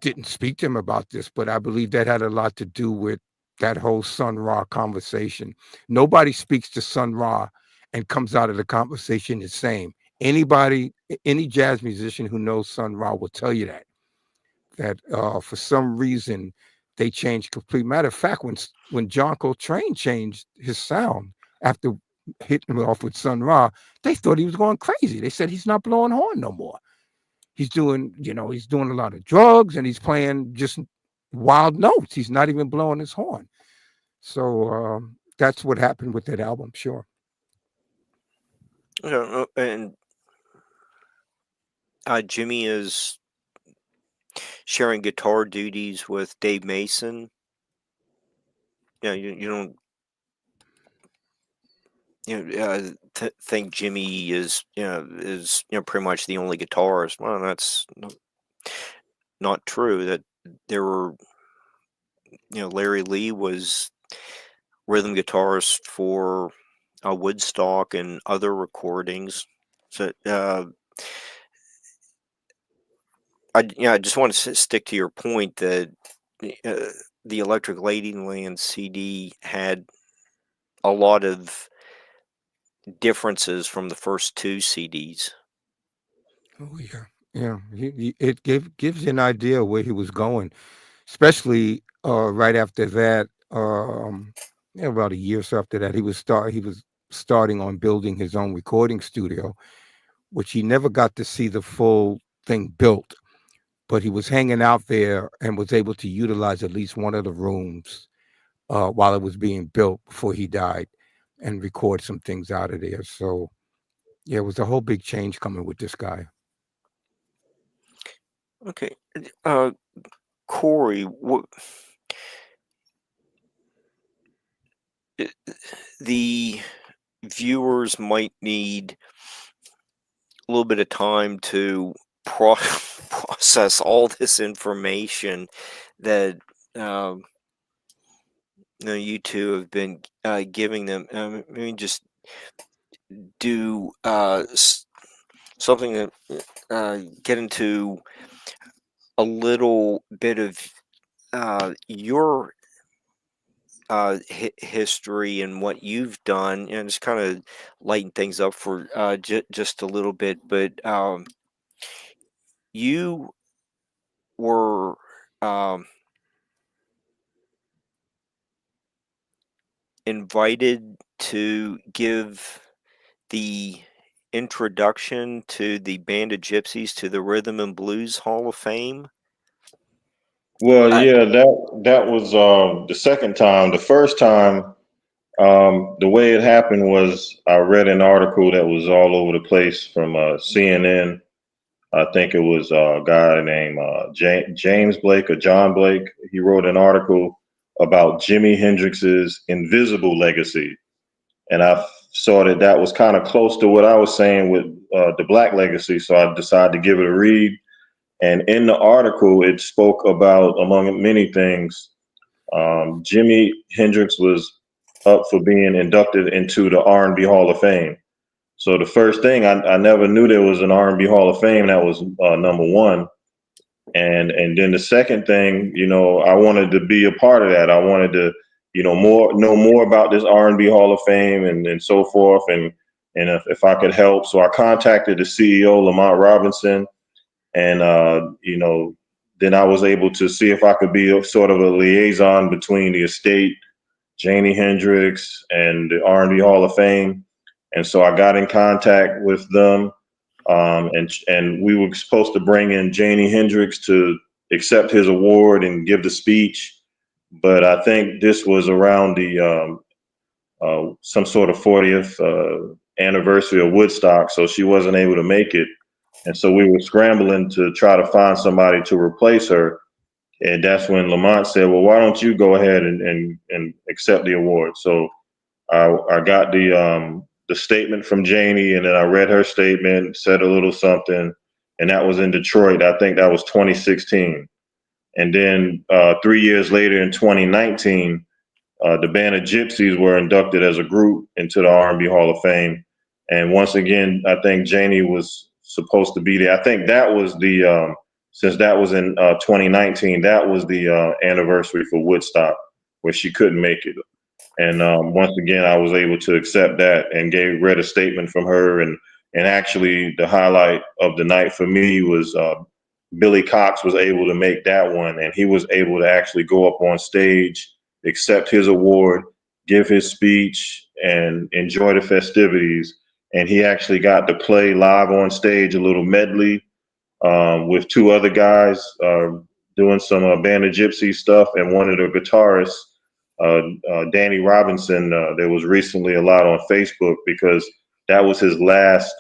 didn't speak to him about this, but I believe that had a lot to do with that whole Sun Ra conversation. Nobody speaks to Sun Ra and comes out of the conversation the same. Anybody, any jazz musician who knows Sun Ra will tell you that for some reason they changed complete. Matter of fact, when John Coltrane changed his sound after hitting him off with Sun Ra, they thought he was going crazy. They said he's not blowing horn no more. He's doing a lot of drugs and he's playing just wild notes. He's not even blowing his horn. So that's what happened with that album. Sure. And Jimmy is sharing guitar duties with Dave Mason. You don't think Jimmy is pretty much the only guitarist. Well, that's not true. That there were Larry Lee was rhythm guitarist for Woodstock and other recordings. So I just want to stick to your point that the Electric Ladyland CD had a lot of differences from the first two CDs. Oh yeah, yeah. It gives you an idea where he was going, especially right after that. About a year or so after that, he was starting on building his own recording studio, which he never got to see the full thing built. But he was hanging out there and was able to utilize at least one of the rooms while it was being built before he died, and record some things out of there. So yeah, it was a whole big change coming with this guy. Okay, Corey, the viewers might need a little bit of time to process all this information that you two have been giving them. I mean, just do something that get into a little bit of your history and what you've done, and just kind of lighten things up for just a little bit. But you were invited to give the introduction to the Band of Gypsies to the Rhythm and Blues Hall of Fame. Well, yeah, that was the second time. The first time, the way it happened was I read an article that was all over the place from CNN. I think it was a guy named James Blake or John Blake. He wrote an article about Jimi Hendrix's invisible legacy. And I saw that was kind of close to what I was saying with the Black legacy. So I decided to give it a read. And in the article, it spoke about, among many things, Jimi Hendrix was up for being inducted into the R&B Hall of Fame. So the first thing, I never knew there was an R&B Hall of Fame. That was number one. And then the second thing, I wanted to be a part of that. I wanted to, know more about this R&B Hall of Fame and so forth. And if I could help. So I contacted the CEO, Lamont Robinson. And, then I was able to see if I could be a sort of a liaison between the estate, Jimi Hendrix, and the R&B Hall of Fame. And so I got in contact with them, and we were supposed to bring in Jimi Hendrix to accept his award and give the speech. But I think this was around the some sort of 40th anniversary of Woodstock, so she wasn't able to make it. And so we were scrambling to try to find somebody to replace her. And that's when Lamont said, well, why don't you go ahead and accept the award? So I got the statement from Janie, and then I read her statement, said a little something, and that was in Detroit. I think that was 2016. And then 3 years later in 2019, the Band of Gypsies were inducted as a group into the R&B Hall of Fame. And once again, I think Janie was supposed to be there. I think that was the, since that was in 2019, that was the anniversary for Woodstock, where she couldn't make it. And once again, I was able to accept that and read a statement from her. And actually, the highlight of the night for me was Billy Cox was able to make that one, and he was able to actually go up on stage, accept his award, give his speech, and enjoy the festivities. And he actually got to play live on stage a little medley with two other guys doing some Band of Gypsy stuff, and one of the guitarists, Danny Robinson. There was recently a lot on Facebook because that was his last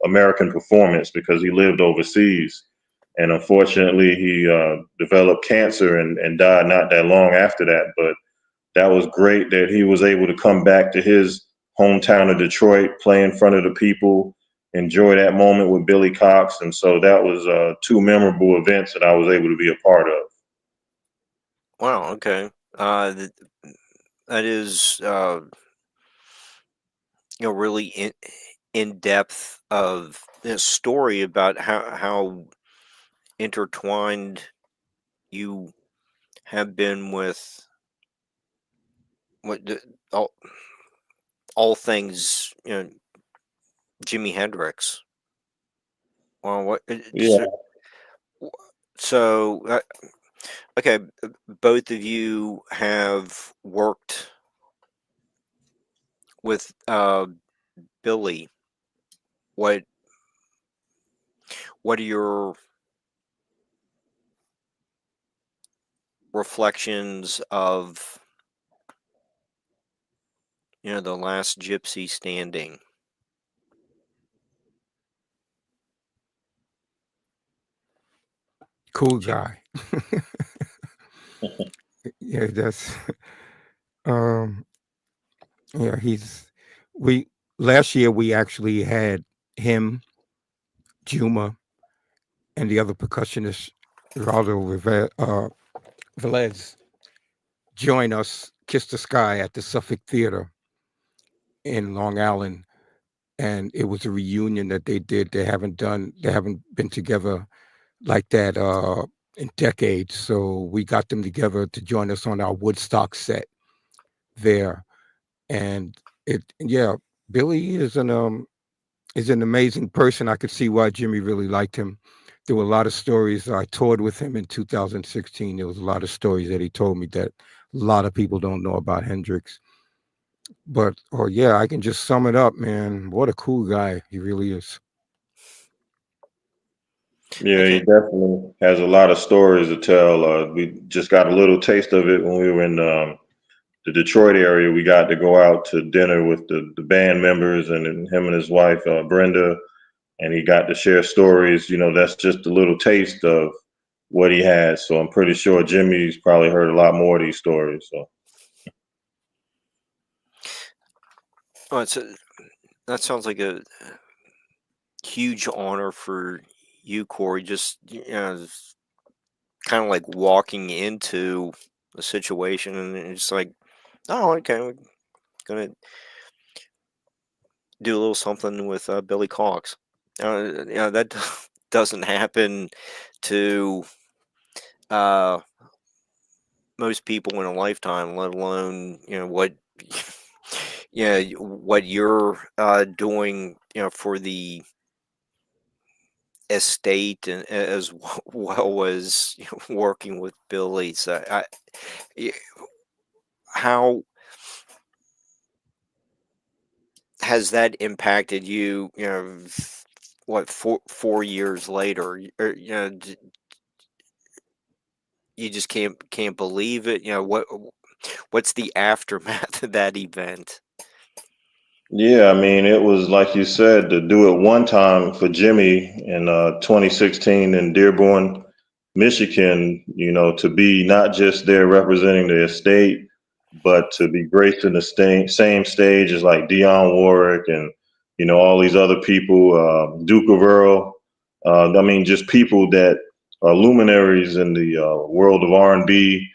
American performance because he lived overseas. And unfortunately, he developed cancer and died not that long after that. But that was great that he was able to come back to his hometown of Detroit, play in front of the people, enjoy that moment with Billy Cox. And so that was two memorable events that I was able to be a part of. Wow. Okay. That is, really in depth of this story about how intertwined you have been with what all things, Jimi Hendrix. Well, what? Yeah. So, okay, both of you have worked with Billy. What are your reflections of the last gypsy standing? Cool guy. Yeah, that's yeah, last year we actually had him Juma, and the other percussionist, Velez, join us, Kiss the Sky, at the Suffolk Theater in Long Island. And it was a reunion that they did. They haven't been together like that in decades. So we got them together to join us on our Woodstock set there. And Billy is an amazing person. I could see why Jimmy really liked him. There were a lot of stories. I toured with him in 2016. There was a lot of stories that he told me that a lot of people don't know about Hendrix. But I can just sum it up, man. What a cool guy he really is. Yeah, he definitely has a lot of stories to tell. We just got a little taste of it when we were in the Detroit area. We got to go out to dinner with the band members and him and his wife, Brenda, and he got to share stories. You know, that's just a little taste of what he has. So I'm pretty sure Jimmy's probably heard a lot more of these stories. So. Oh, that sounds like a huge honor for you, Corey. Just kind of like walking into a situation and it's like, oh, okay, we're gonna do a little something with Billy Cox. That doesn't happen to most people in a lifetime, let alone what what you're doing for the estate, and as well as working with Billy. So how has that impacted you? What, 4 years later, or, you just can't believe it. What's the aftermath of that event? Yeah, I mean, it was like you said, to do it one time for Jimmy in 2016 in Dearborn, Michigan, to be not just there representing the estate, but to be graced in the same stage as like Dionne Warwick and, all these other people, Duke of Earl. I mean, just people that are luminaries in the world of R&B,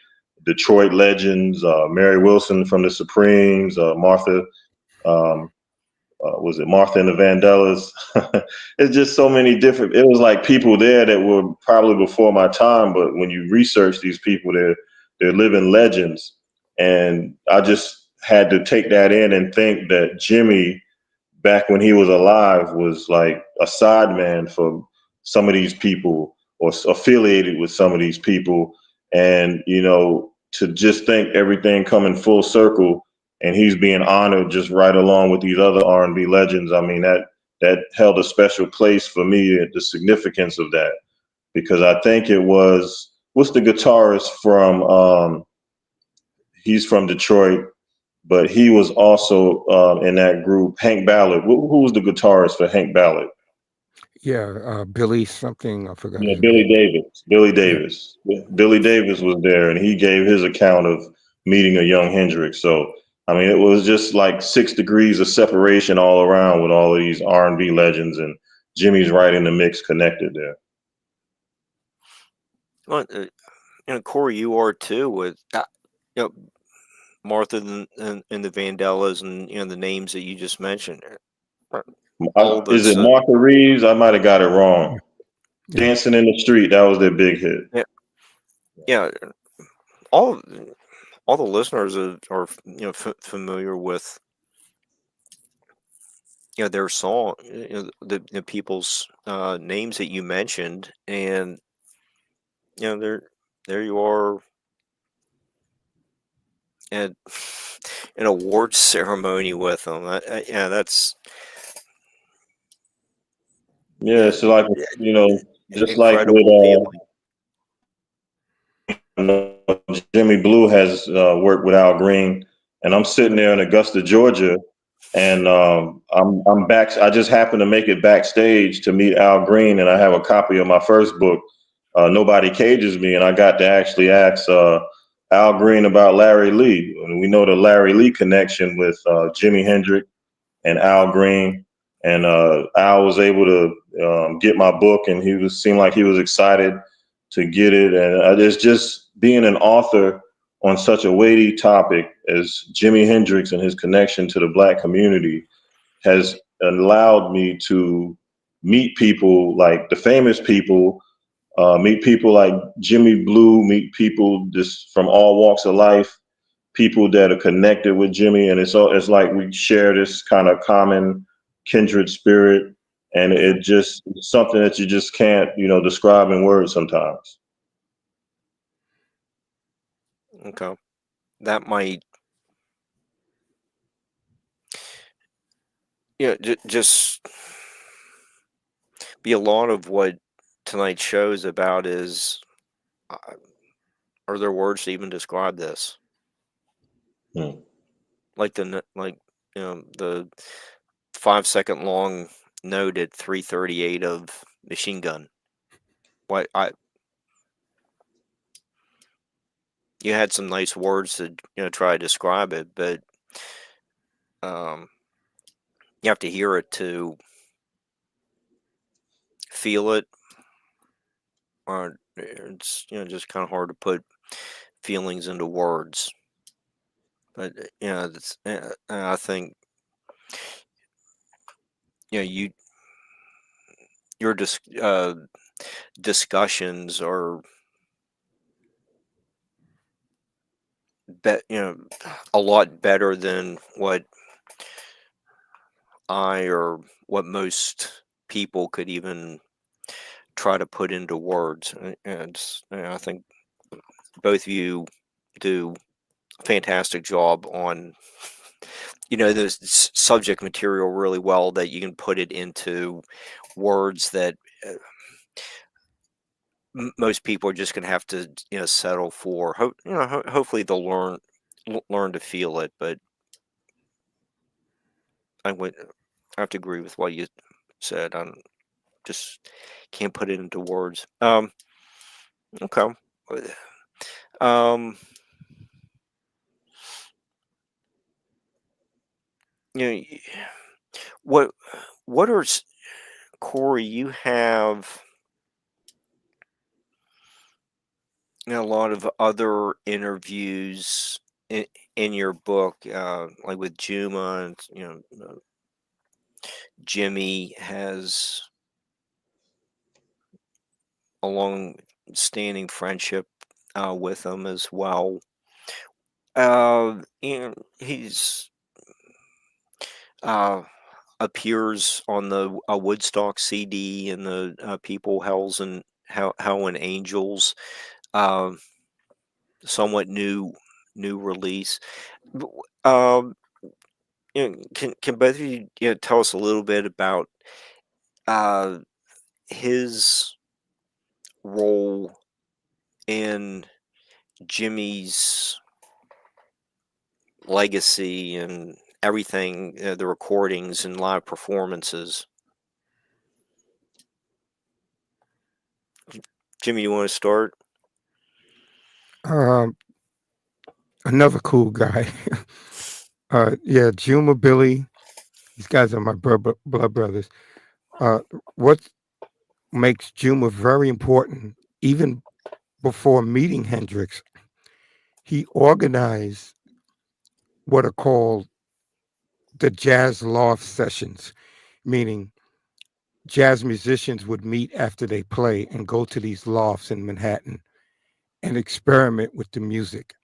Detroit legends, Mary Wilson from the Supremes, Martha. Was it Martha and the Vandellas? It's just so many different. It was like people there that were probably before my time, but when you research these people, they're living legends. And I just had to take that in and think that Jimmy, back when he was alive, was like a sideman for some of these people or affiliated with some of these people. And, to just think everything coming full circle and he's being honored just right along with these other R&B legends. I mean, that held a special place for me, the significance of that, because I think it was, what's the guitarist from, he's from Detroit, but he was also in that group, Hank Ballard. Who was the guitarist for Hank Ballard? Yeah, Billy something, I forgot. Yeah, Billy Davis. Billy Davis. Yeah. Billy Davis was there, and he gave his account of meeting a young Hendrix. So, I mean, it was just like 6 degrees of separation all around with all of these R&B legends, and Jimmy's right in the mix, connected there. Well, Corey, you are too, with Martha and the Vandellas, and the names that you just mentioned. Is it Martha Reeves? I might have got it wrong. Yeah. Dancing in the Street, that was their big hit. Yeah. All the listeners are familiar with their song, the people's names that you mentioned, and there you are at an awards ceremony with them. That's so like just like incredible with Jimmy Blue has worked with Al Green, and I'm sitting there in Augusta, Georgia, and I'm back. I just happened to make it backstage to meet Al Green, and I have a copy of my first book, Nobody Cages Me, and I got to actually ask Al Green about Larry Lee. And we know the Larry Lee connection with Jimi Hendrix and Al Green. And Al was able to get my book, and seemed like he was excited to get it. And it's just being an author on such a weighty topic as Jimi Hendrix and his connection to the Black community has allowed me to meet people like the famous people, meet people like Jimmy Blue, meet people just from all walks of life, people that are connected with Jimmy, and it's like we share this kind of common kindred spirit, and it just it's something that you just can't describe in words sometimes. Okay, that might just be a lot of what tonight's show is about. Is are there words to even describe this? Like the 5-second long note at 3:38 of Machine Gun. What you had some nice words to try to describe it, but you have to hear it to feel it, or it's just kind of hard to put feelings into words. But I think your discussions are a lot better than what I or what most people could even try to put into words. And I think both of you do a fantastic job on the subject material really well, that you can put it into words that most people are just going to have to settle for. Hopefully they'll learn to feel it, but I have to agree with what you said. I just can't put it into words. Okay. What are Corey? You have a lot of other interviews in your book, like with Juma, and Jimmy has a long-standing friendship with him as well. And he's appears on the Woodstock CD and the People, Hells, and Hell and Angels, somewhat new release. Can both of you tell us a little bit about his role in Jimmy's legacy and everything, the recordings and live performances? Jimmy, you want to start? Another cool guy. Yeah, Juma, Billy. These guys are my blood brothers. What makes Juma very important, even before meeting Hendrix, he organized what are called the jazz loft sessions, meaning jazz musicians would meet after they play and go to these lofts in Manhattan and experiment with the music.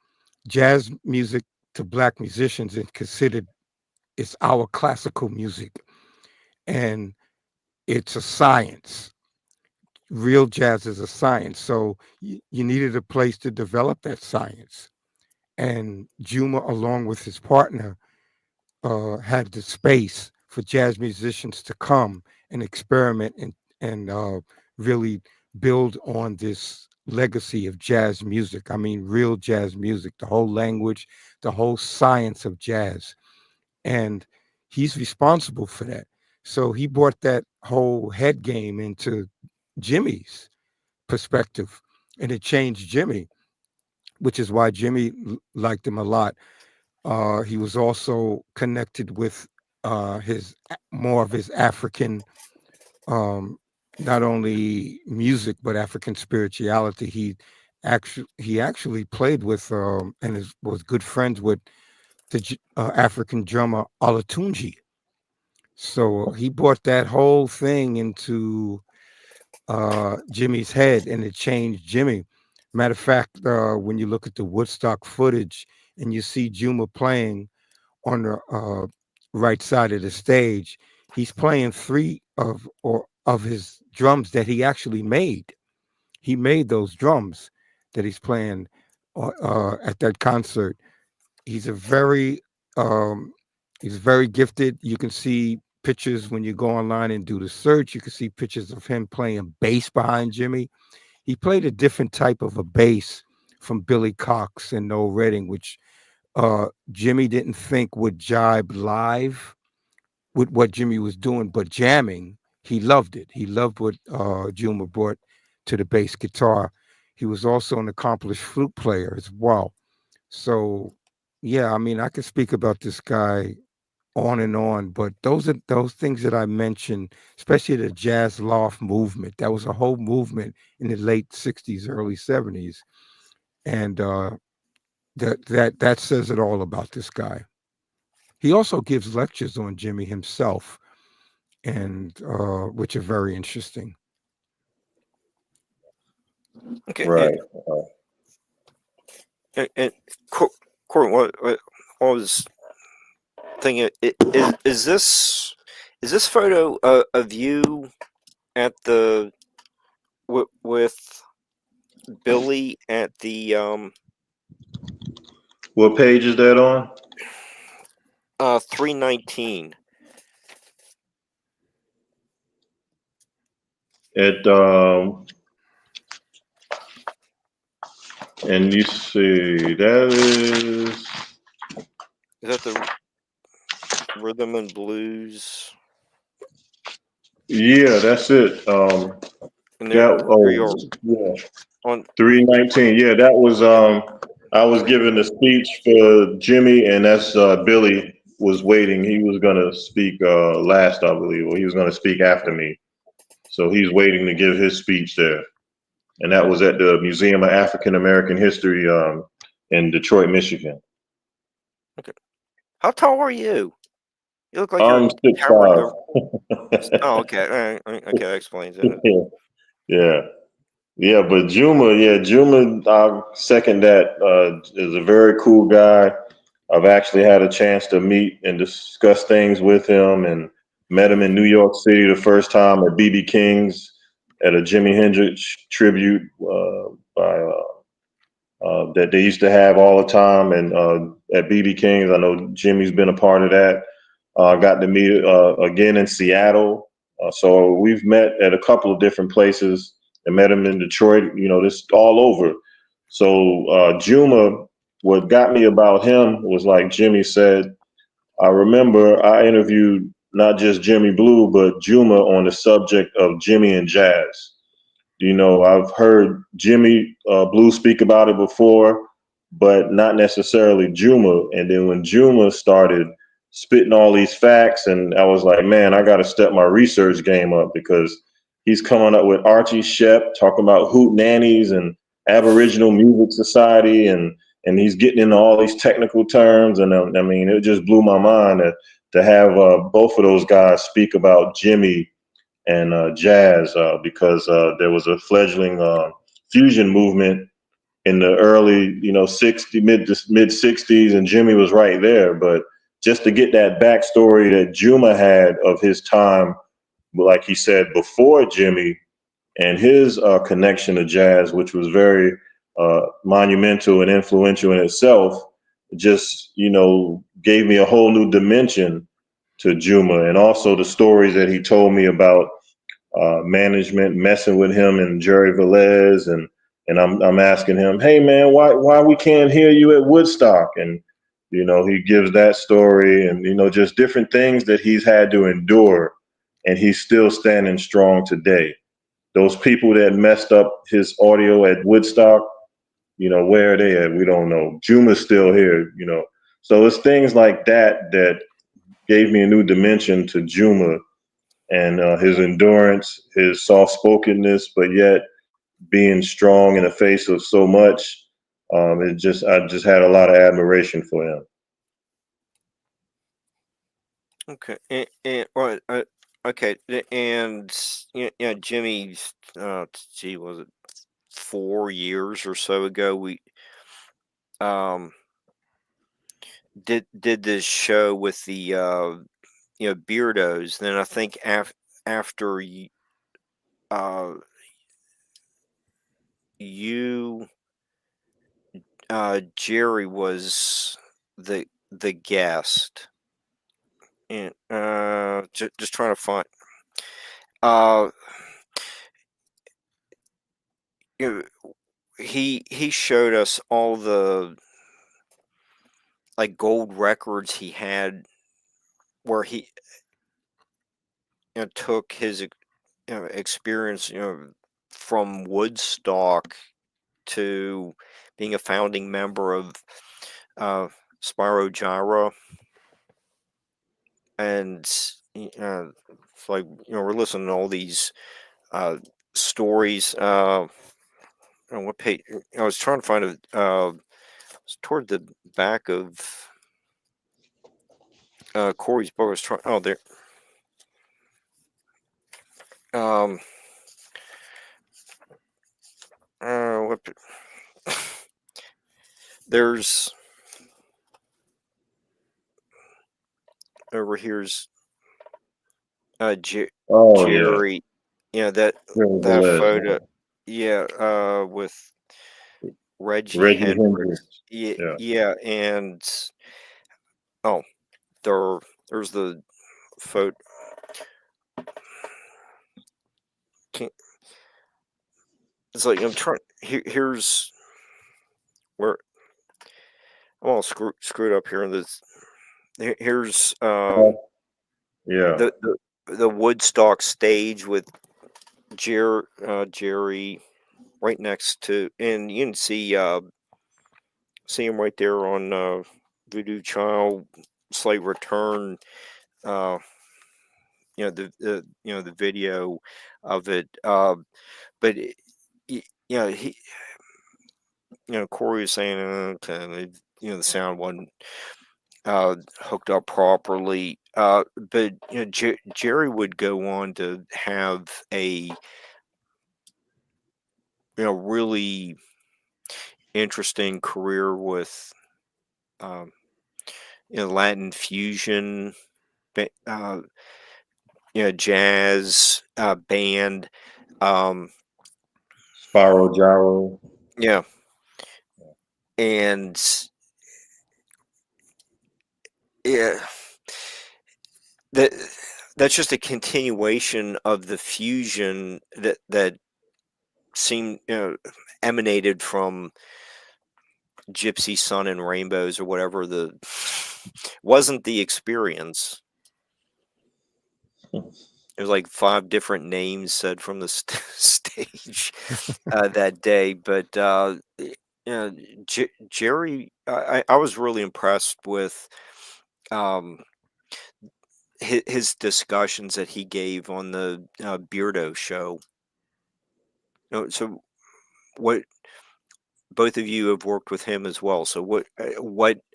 Jazz music to Black musicians is considered it's our classical music, and it's a science. Real jazz is a science, so you needed a place to develop that science. And Juma, along with his partner, had the space for jazz musicians to come and experiment and really build on this legacy of jazz music. I mean, real jazz music, the whole language, the whole science of jazz. And he's responsible for that. So he brought that whole head game into Jimmy's perspective, and it changed Jimmy, which is why Jimmy liked him a lot. He was also connected with his more of his African, not only music but African spirituality. He actually played with and was good friends with the African drummer Olatunji. So he brought that whole thing into Jimmy's head, and it changed Jimmy. Matter of fact, when you look at the Woodstock footage and you see Juma playing on the right side of the stage, he's playing three of his drums that he actually made. He made those drums that he's playing at that concert. He's a very um, he's very gifted. You can see pictures when you go online and do the search. You can see pictures of him playing bass behind Jimmy. He played a different type of a bass from Billy Cox and Noel Redding, which Jimmy didn't think would jibe live with what Jimmy was doing, but jamming, he loved it. He loved what Juma brought to the bass guitar. He was also an accomplished flute player as well. So, yeah, I mean, I could speak about this guy on and on, but those are those things that I mentioned, especially the jazz loft movement. That was a whole movement in the late '60s, early '70s, and that says it all about this guy. He also gives lectures on Jimmy himself, and which are very interesting. Okay. Right. And Court, what I was thinking, is this photo of you at the with Billy at the What page is that on? 319? At and you see that Is that the rhythm and blues? yeah, that's it. And there you are Yeah, on. 319. Yeah, that was I was giving a speech for Jimmy, and that's Billy was waiting. He was gonna speak last, I believe, or he was gonna speak after me. So he's waiting to give his speech there. And that was at the Museum of African American History in Detroit, Michigan. Okay. How tall are you? You look like you're I'm towering 6'5". over. Oh, okay. Okay, that explains it. Yeah. Yeah, but Juma, I second that. Is a very cool guy. I've actually had a chance to meet and discuss things with him, and met him in New York City the first time at BB King's at a Jimi Hendrix tribute by that they used to have all the time, and at BB King's. I know Jimmy's been a part of that. I got to meet again in Seattle. So we've met at a couple of different places and met him in Detroit, this all over. So Juma, what got me about him was like Jimmy said, I remember I interviewed not just Jimmy Blue, but Juma on the subject of Jimmy and jazz. I've heard Jimmy Blue speak about it before, but not necessarily Juma. And then when Juma started spitting all these facts, and I was like, man, I got to step my research game up, because he's coming up with Archie Shepp talking about hoot nannies and Aboriginal Music Society, and he's getting into all these technical terms. And I mean, it just blew my mind to have both of those guys speak about Jimmy and jazz, because there was a fledgling fusion movement in the early, 60 mid 60s, and Jimmy was right there. But just to get that backstory that Juma had of his time, like he said, before Jimmy, and his connection to jazz, which was very monumental and influential in itself, just gave me a whole new dimension to Juma, and also the stories that he told me about management messing with him and Jerry Velez, and I'm asking him, hey man, why we can't hear you at Woodstock? And he gives that story, and just different things that he's had to endure, and he's still standing strong today. Those people that messed up his audio at Woodstock, where are they at? We don't know. Juma's still here, So it's things like that gave me a new dimension to Juma and his endurance, his soft spokenness, but yet being strong in the face of so much. I just had a lot of admiration for him. Okay, well, okay, and yeah, Jimmy, gee, was it 4 years or so ago? We um did this show with the Beardos. Then I think after uh you Jerry was the guest, and just trying to find uh you know, he showed us all the like gold records he had where he took his experience from Woodstock to being a founding member of Spyro Gyra, and it's like we're listening to all these stories. On what page? I was trying to find it. It's toward the back of Corey's book. I was trying. Oh, there. Um. What? There's over here's Oh, Jerry. yeah. That photo. Yeah. With Reggie Hendrix. Hendrix. Yeah. And oh, there's the photo. It's like I'm trying. Here's where I'm all screwed up here. Here's the Woodstock stage with Jerry right next to, and you can see him right there on Voodoo Child Slate Return. The video of it. But he, Corey was saying, the sound wasn't hooked up properly. But Jerry would go on to have a really interesting career with Latin fusion, jazz band. Spyro Gyro. Yeah. And yeah, that's just a continuation of the fusion that seemed emanated from Gypsy Sun and Rainbows or whatever wasn't the experience. It was like 5 different names said from the stage that day, but Jerry, I was really impressed with his discussions that he gave on the Beardo show. So what both of you have worked with him as well. So what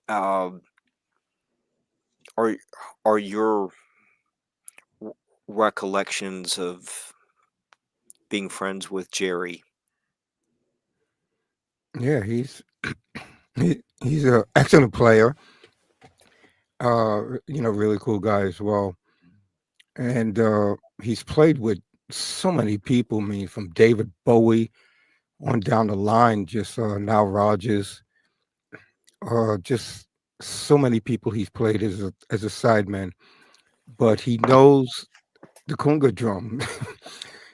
are your recollections of being friends with Jerry? Yeah, he's an excellent player. Really cool guy as well. And he's played with so many people. I mean, from David Bowie on down the line, just Nile Rodgers, just so many people he's played as a sideman. But he knows the conga drum.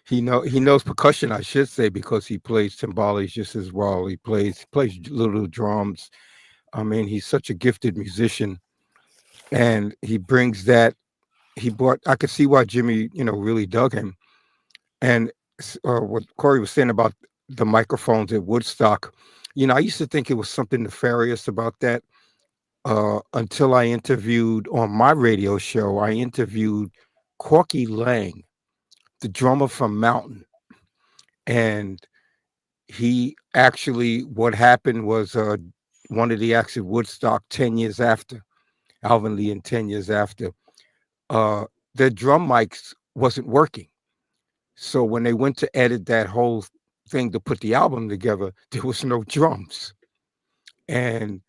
he knows percussion, I should say, because he plays timbales just as well. He plays little drums. I mean, he's such a gifted musician, and he brings that. I could see why Jimmy, really dug him. And what Corey was saying about the microphones at Woodstock, I used to think it was something nefarious about that. until I interviewed on my radio show. I interviewed Corky Lang, the drummer from Mountain, and he actually, what happened was, one of the acts at Woodstock 10 years after, Alvin Lee, and 10 years after, uh, their drum mics wasn't working. So when they went to edit that whole thing to put the album together, there was no drums. And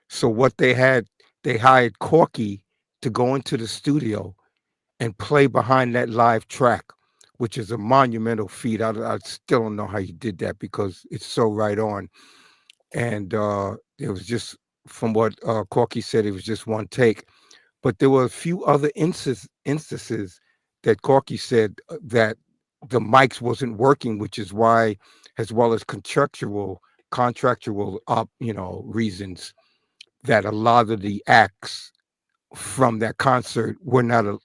so what they had, they hired Corky to go into the studio and play behind that live track, which is a monumental feat. I still don't know how you did that because it's so right on. And it was just, from what Corky said, it was just one take. But there were a few other instances that Corky said that the mics wasn't working, which is why, as well as contractual reasons, that a lot of the acts from that concert were not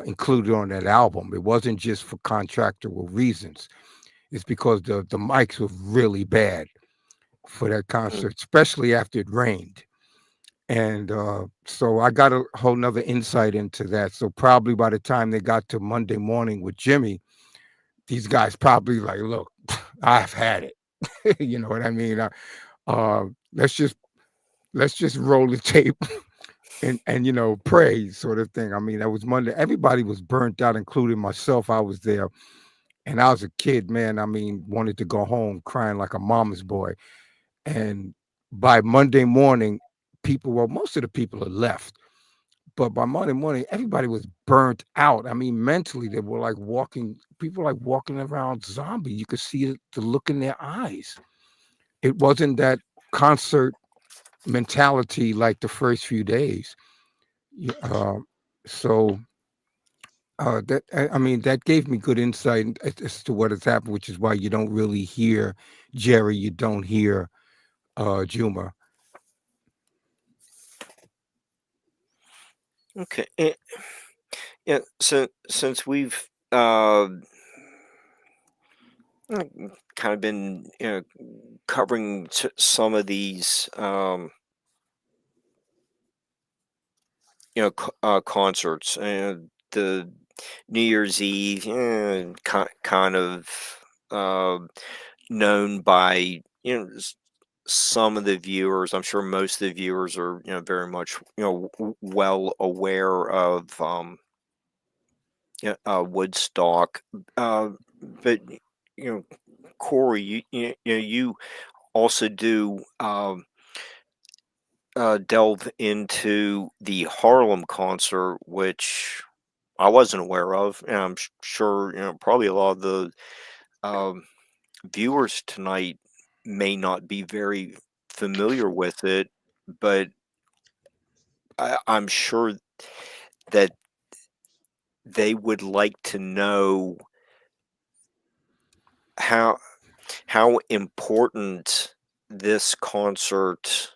included on that album. It wasn't just for contractual reasons. It's because the mics were really bad for that concert, especially after it rained. And so I got a whole nother insight into that. So probably by the time they got to Monday morning with Jimmy, these guys probably like, look, I've had it. You know what I mean? Let's just roll the tape and pray, sort of thing. I mean, that was Monday. Everybody was burnt out, including myself. I was there, and I was a kid, man. I mean, wanted to go home crying like a mama's boy. And by Monday morning, most of the people had left. But by Monday morning, everybody was burnt out. I mean, mentally, they were like people like walking around zombie. You could see the look in their eyes. It wasn't that concert mentality like the first few days. So that gave me good insight as to what has happened, which is why you don't really hear Jerry, you don't hear Juma. Okay. Yeah. So since we've kind of been covering some of these concerts and the New Year's Eve, kind of known by some of the viewers. I'm sure most of the viewers are very much well aware of Woodstock, but Corey, you also do delve into the Harlem concert, which I wasn't aware of, and I'm sure probably a lot of the viewers tonight may not be very familiar with it, but I'm sure that they would like to know how important this concert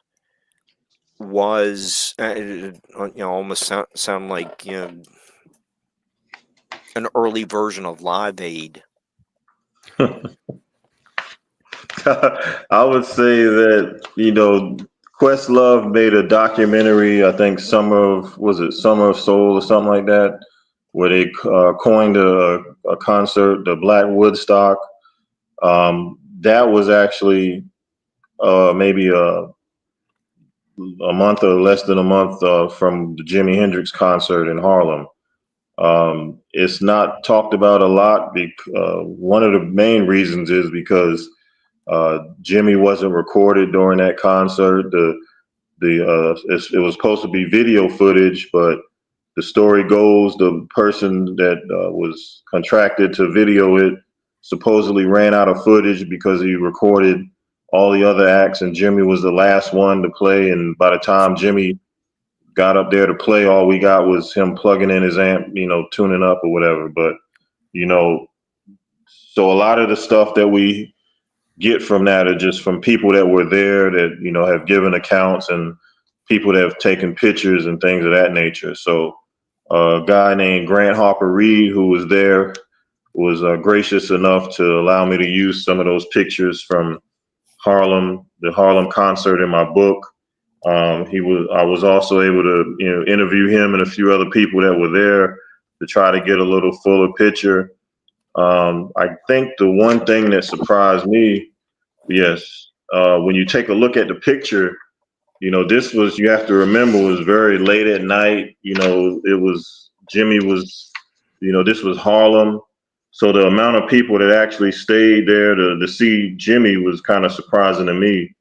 was. Almost sound like an early version of Live Aid. I would say that, Questlove made a documentary, I think Summer of Soul or something like that, where they coined a concert, the Black Woodstock. That was actually maybe a month or less than a month from the Jimi Hendrix concert in Harlem. It's not talked about a lot. One of the main reasons is because Jimmy wasn't recorded during that concert. It was supposed to be video footage, but the story goes the person that was contracted to video it supposedly ran out of footage because he recorded all the other acts, and Jimmy was the last one to play. And by the time Jimmy got up there to play, all we got was him plugging in his amp, tuning up or whatever. But, so a lot of the stuff that we get from that are just from people that were there that, have given accounts, and people that have taken pictures and things of that nature. So a guy named Grant Harper Reed, who was there, was gracious enough to allow me to use some of those pictures from the Harlem concert in my book. I was also able to, interview him and a few other people that were there to try to get a little fuller picture. I think the one thing that surprised me, yes, when you take a look at the picture, this was, you have to remember, was very late at night. It was, Jimmy was, this was Harlem. So the amount of people that actually stayed there to see Jimmy was kind of surprising to me.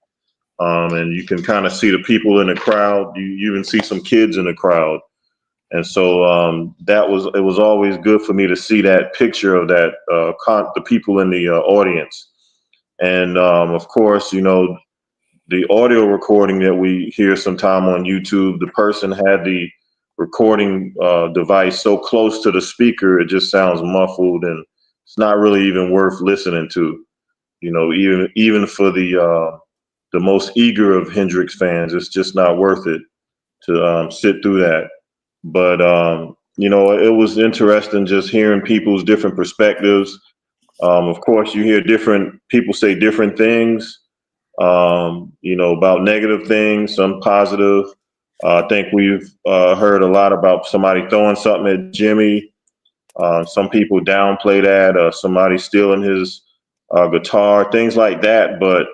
And you can kind of see the people in the crowd. You even see some kids in the crowd. And so it was always good for me to see that picture of that, the people in the audience. And of course, the audio recording that we hear sometime on YouTube, the person had the recording device so close to the speaker, it just sounds muffled, and it's not really even worth listening to. Even for the most eager of Hendrix fans, it's just not worth it to sit through that. But it was interesting just hearing people's different perspectives. Of course, you hear different people say different things, about negative things, some positive. I think we've heard a lot about somebody throwing something at Jimmy. Some people downplay that, somebody stealing his guitar, things like that. But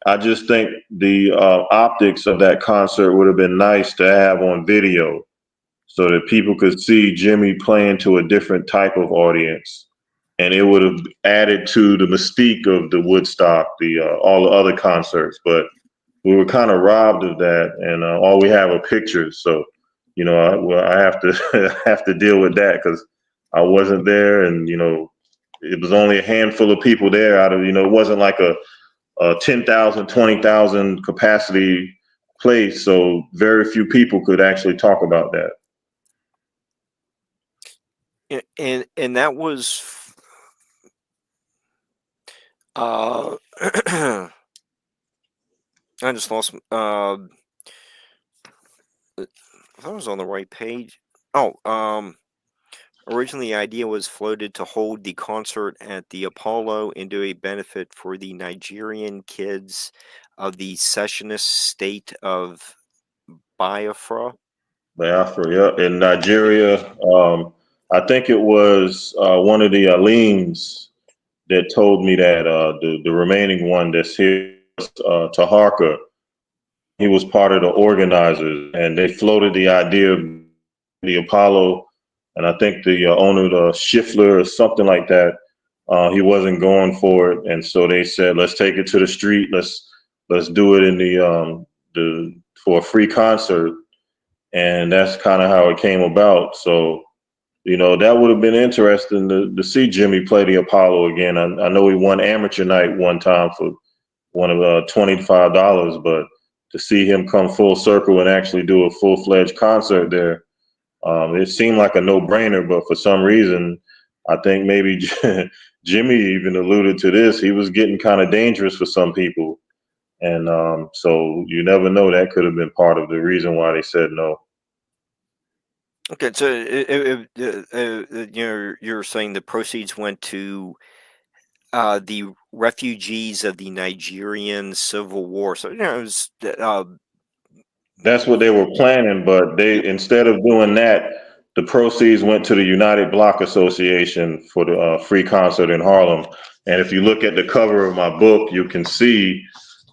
I just think the optics of that concert would have been nice to have on video so that people could see Jimmy playing to a different type of audience. And it would have added to the mystique of the Woodstock, the all the other concerts. But we were kind of robbed of that, and all we have are pictures. So, I have to have to deal with that because I wasn't there, and it was only a handful of people there out of, it wasn't like a 10,000, 20,000 capacity place, so very few people could actually talk about that. And that was I just lost I thought I was on the right page. Originally the idea was floated to hold the concert at the Apollo and do a benefit for the Nigerian kids of the secessionist state of Biafra. Biafra, yeah, in Nigeria. I think it was one of the Aliens that told me that the remaining one that's here, Taharka, he was part of the organizers, and they floated the idea of the Apollo, and I think the owner, the Schiffler or something like that, he wasn't going for it, and so they said, let's take it to the street, let's do it in the for a free concert, and that's kind of how it came about. So that would have been interesting to see Jimmy play the Apollo again. I know he won amateur night one time for one of $25, but to see him come full circle and actually do a full-fledged concert there, it seemed like a no-brainer. But for some reason, I think maybe Jimmy even alluded to this. He was getting kind of dangerous for some people, and so you never know. That could have been part of the reason why they said no. Okay, so you're saying the proceeds went to the refugees of the Nigerian Civil War. So it was That's what they were planning, but they, instead of doing that, the proceeds went to the United Block Association for the free concert in Harlem. And if you look at the cover of my book, you can see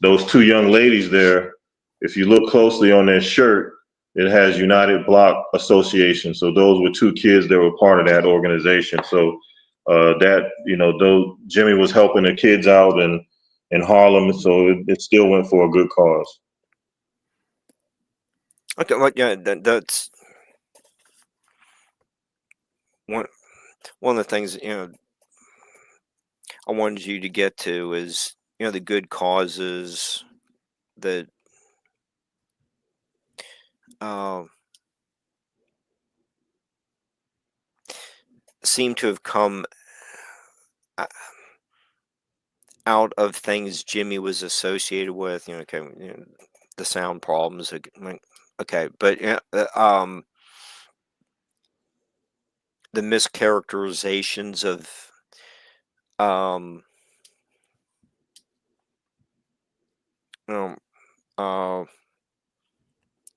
those two young ladies there. If you look closely on their shirt, it has United Block Association. So those were two kids that were part of that organization. So though Jimmy was helping the kids out in Harlem, so it still went for a good cause. okay. Well, yeah, that's one of the things I wanted you to get to is the good causes that seem to have come out of things Jimmy was associated with. The sound problems. Okay, but the mischaracterizations of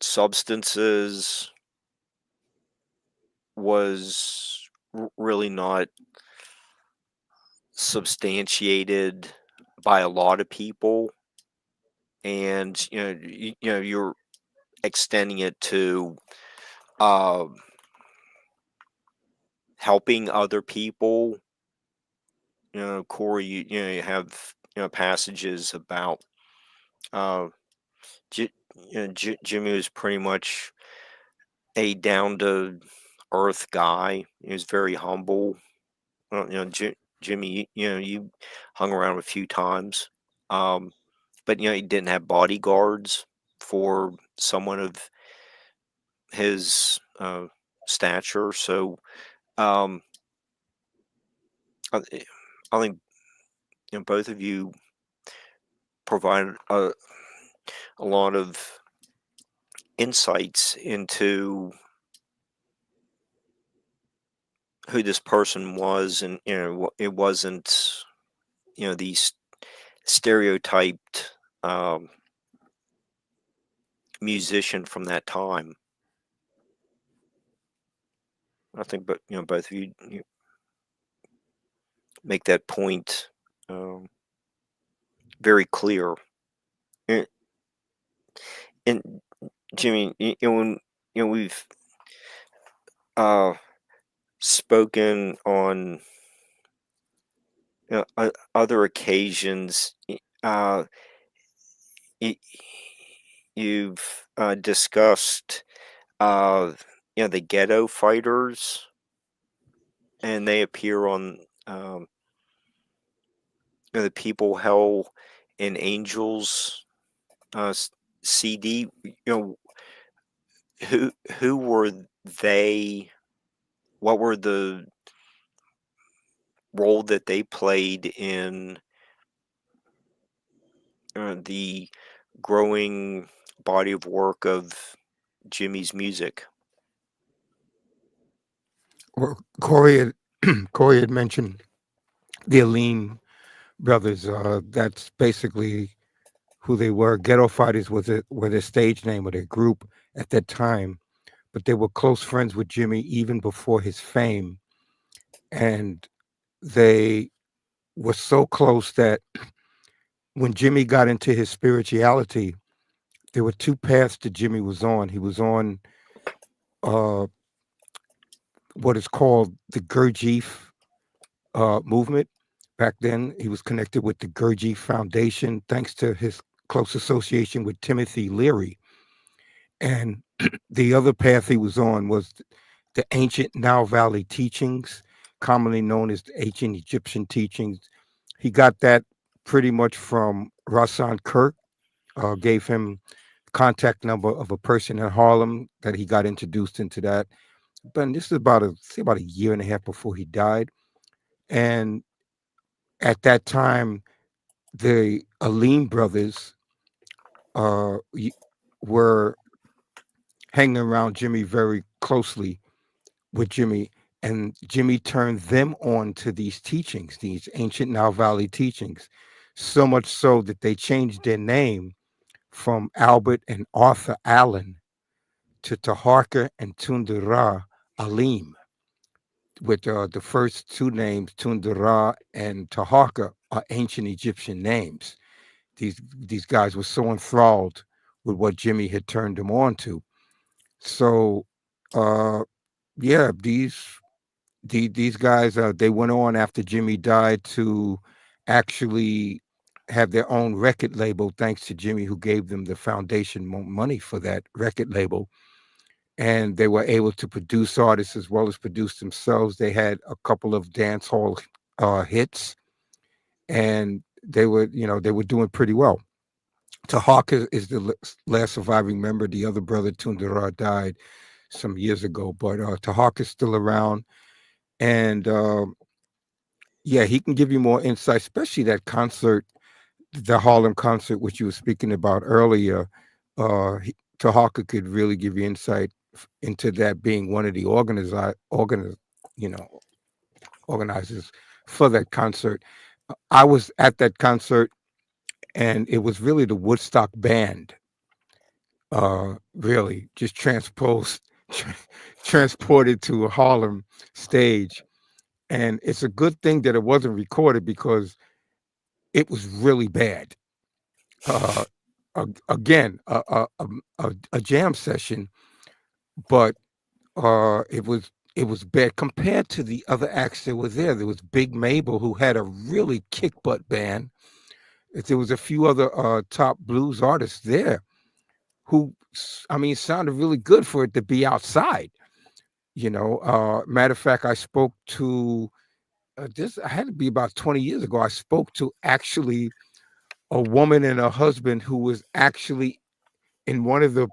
substances was really not substantiated by a lot of people, and you're extending it to uh, helping other people. Corey, you have passages about Jimmy was pretty much a down to earth guy. He was very humble. Jimmy, you hung around a few times, but he didn't have bodyguards for someone of his stature. So um, I, I think both of you provide a lot of insights into who this person was, and it wasn't these stereotyped musician from that time. I think, but both of you make that point very clear. And Jimmy, when we've spoken on other occasions, you've discussed the ghetto fighters, and they appear on the People, Hell, and Angels CD. Who were they? What were the role that they played in the growing body of work of Jimmy's music? Well, Corey had mentioned the Aleem brothers. That's basically who they were. Ghetto Fighters were their stage name of their group at that time, but they were close friends with Jimmy even before his fame, and they were so close that when Jimmy got into his spirituality, there were two paths that Jimmy was on. He was on uh, what is called the Gurdjieff movement. Back then, he was connected with the Gurdjieff Foundation thanks to his close association with Timothy Leary. And the other path he was on was the ancient Nile Valley teachings, commonly known as the ancient Egyptian teachings. He got that pretty much from Rasan Kirk, gave him contact number of a person in Harlem that he got introduced into that. But this is about a year and a half before he died. And at that time, the Aleem brothers were hanging around Jimmy very closely with Jimmy, and Jimmy turned them on to these teachings, these ancient Nile Valley teachings, so much so that they changed their name from Albert and Arthur Allen to Taharka and Tundura Aleem, with the first two names, Tundura and Taharka, are ancient Egyptian names. These guys were so enthralled with what Jimmy had turned them on to. So, yeah, these guys, they went on after Jimmy died to actually have their own record label, thanks to Jimmy, who gave them the foundation money for that record label. And they were able to produce artists as well as produce themselves. They had a couple of dance hall hits, and they were doing pretty well. Tahaka is the last surviving member. The other brother, Tundara, died some years ago, but Tahaka is still around. And yeah, he can give you more insight, especially that concert, the Harlem concert, which you were speaking about earlier. Tahaka could really give you insight into that, being one of the organizers for that concert. I was at that concert, and it was really the Woodstock band really just transported to a Harlem stage. And it's a good thing that it wasn't recorded because it was really bad. Again, a jam session, but it was bad compared to the other acts that were there. There was Big Mabel, who had a really kick butt band. There was a few other top blues artists there who, I mean, sounded really good for it to be outside. Matter of fact, I spoke to this. I had to be about 20 years ago. I spoke to actually a woman and a husband who was actually in one of the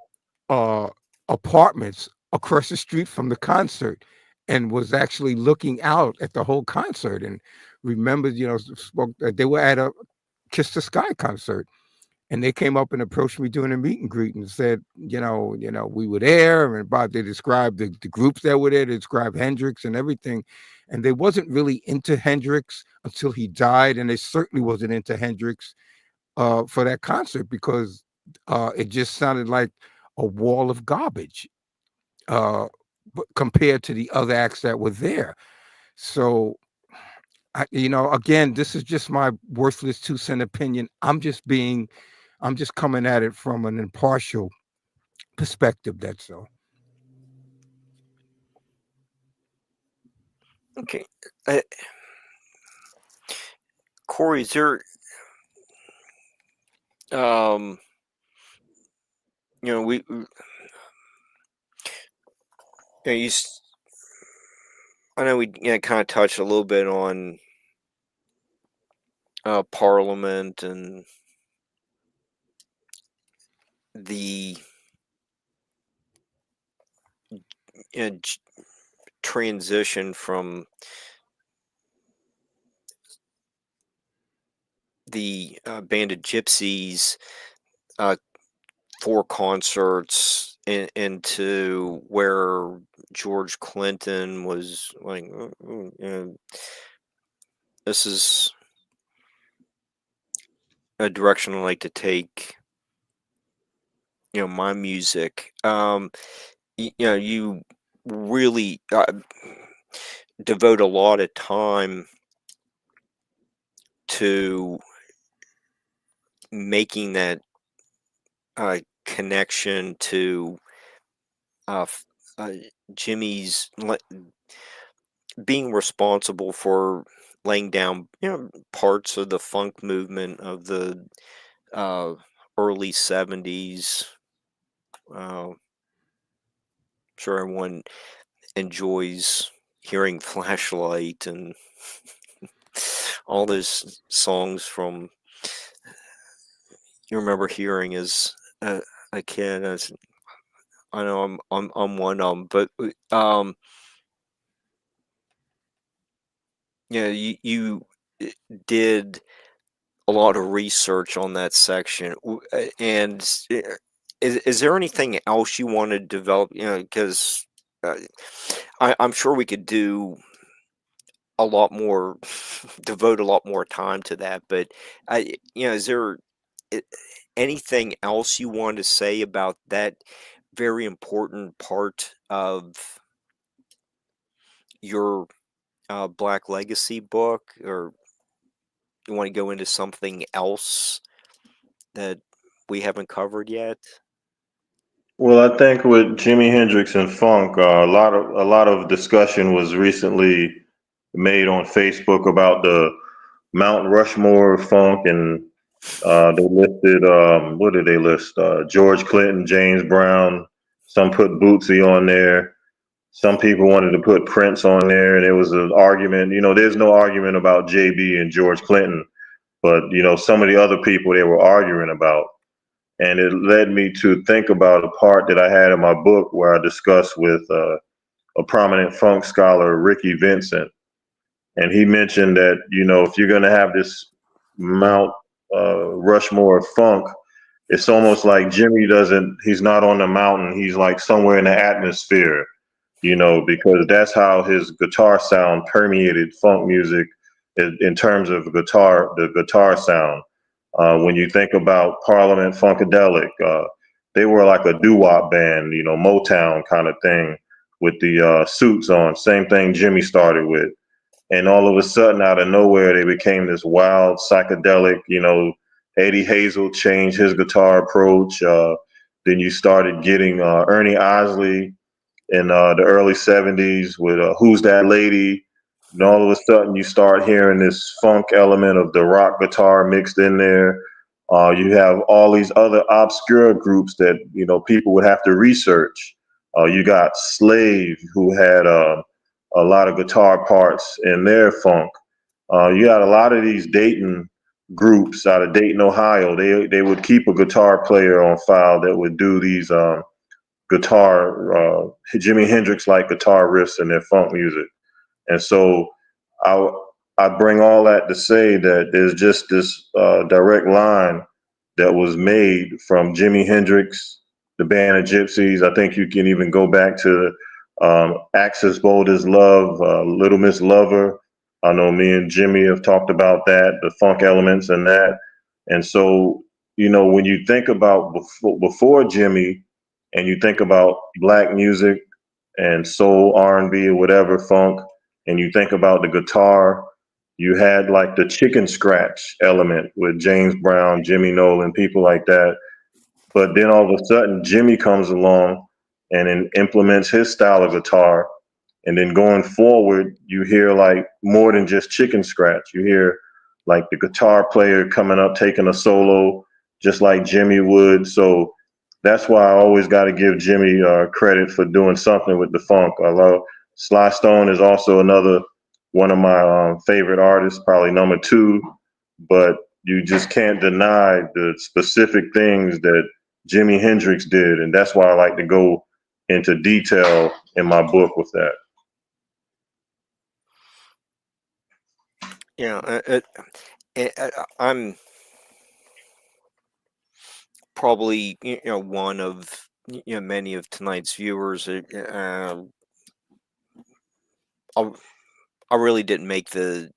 uh, apartments across the street from the concert, and was actually looking out at the whole concert, and remembered, spoke. They were at a Kiss the Sky concert, and they came up and approached me during a meet and greet and said, we were there, and about they described the groups that were there, they described Hendrix and everything, and they wasn't really into Hendrix until he died, and they certainly wasn't into Hendrix for that concert because it just sounded like a wall of garbage compared to the other acts that were there. So, again, this is just my worthless 2-cent opinion. I'm just coming at it from an impartial perspective. That's all. Okay. Corey, is there, we, I know we kind of touched a little bit on Parliament and the transition from the Band of Gypsies 4 concerts into where George Clinton was like, this is a direction I like to take, my music. You really devote a lot of time to making that connection to Jimmy's being responsible for laying down parts of the funk movement of the early 70s. Sure, everyone enjoys hearing Flashlight and all those songs from you remember hearing as a kid. I know I'm one of them, but you did a lot of research on that section, and is there anything else you want to develop? Because I'm sure we could do a lot more, devote a lot more time to that. But is there anything else you want to say about that very important part of your Black Legacy book, or you want to go into something else that we haven't covered yet? Well, I think with Jimi Hendrix and funk, a lot of discussion was recently made on Facebook about the Mount Rushmore of funk, and they listed what did they list? George Clinton, James Brown. Some put Bootsy on there. Some people wanted to put Prince on there, and it was an argument. There's no argument about JB and George Clinton, but some of the other people they were arguing about. And it led me to think about a part that I had in my book where I discussed with a prominent funk scholar, Ricky Vincent. And he mentioned that, if you're going to have this Mount Rushmore of funk, it's almost like he's not on the mountain. He's like somewhere in the atmosphere, because that's how his guitar sound permeated funk music in terms of the guitar sound. When you think about Parliament Funkadelic, they were like a doo-wop band, you know, Motown kind of thing with the suits on. Same thing Jimmy started with. And all of a sudden, out of nowhere, they became this wild psychedelic. You know, Eddie Hazel changed his guitar approach. Then you started getting Ernie Osley in the early '70s with "Who's That Lady," and all of a sudden you start hearing this funk element of the rock guitar mixed in there. You have all these other obscure groups that people would have to research. You got Slave, who had a lot of guitar parts in their funk. You got a lot of these Dayton groups out of Dayton, Ohio. They would keep a guitar player on file that would do these guitar, Jimi Hendrix like guitar riffs in their funk music. And so I I bring all that to say that there's just this direct line that was made from Jimi Hendrix, the Band of Gypsies. I think you can even go back to Axis Bold as Love, Little Miss Lover. I know me and Jimmy have talked about that, the funk elements and that. And so, when you think about before Jimmy, and you think about black music and soul, R&B, or whatever, funk, and you think about the guitar, you had like the chicken scratch element with James Brown, Jimmy Nolan, people like that. But then all of a sudden, Jimmy comes along and then implements his style of guitar. And then going forward, you hear like more than just chicken scratch. You hear like the guitar player coming up, taking a solo, just like Jimmy would. So that's why I always got to give Jimmy credit for doing something with the funk. I love Sly Stone is also another one of my favorite artists, probably number two. But you just can't deny the specific things that Jimi Hendrix did, and that's why I like to go into detail in my book with that. Yeah, I'm probably one of many of tonight's viewers. I really didn't make the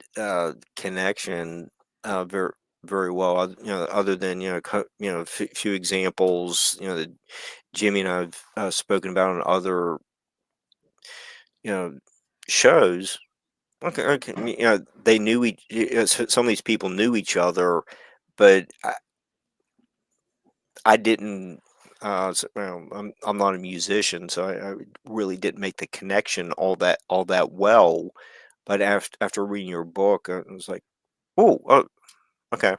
connection very very well. Other than few examples that Jimmy and I've spoken about on other shows. Okay, they knew some of these people knew each other, but I didn't. I'm not a musician, so I really didn't make the connection all that well. But after reading your book, I was like, oh, okay,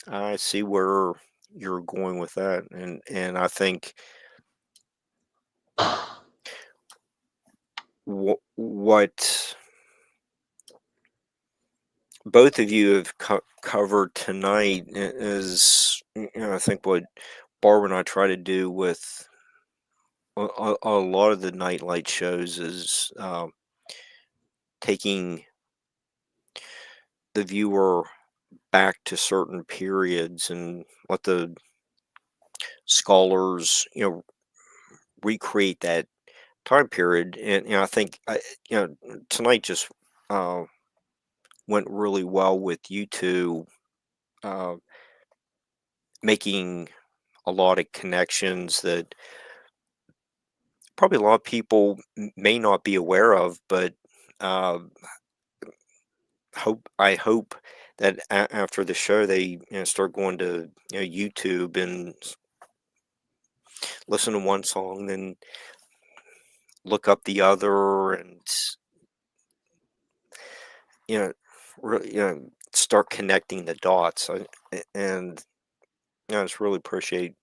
I see where you're going with that, and I think what both of you have covered tonight is, I think what Barbara and I try to do with a lot of the nightlight shows is taking the viewer back to certain periods and let the scholars, recreate that time period. And I think tonight just uh, went really well with you two uh, making a lot of connections that probably a lot of people may not be aware of, but uh, I hope that after the show they start going to YouTube and listen to one song, then look up the other, and you know, really, start connecting the dots. And I just really appreciate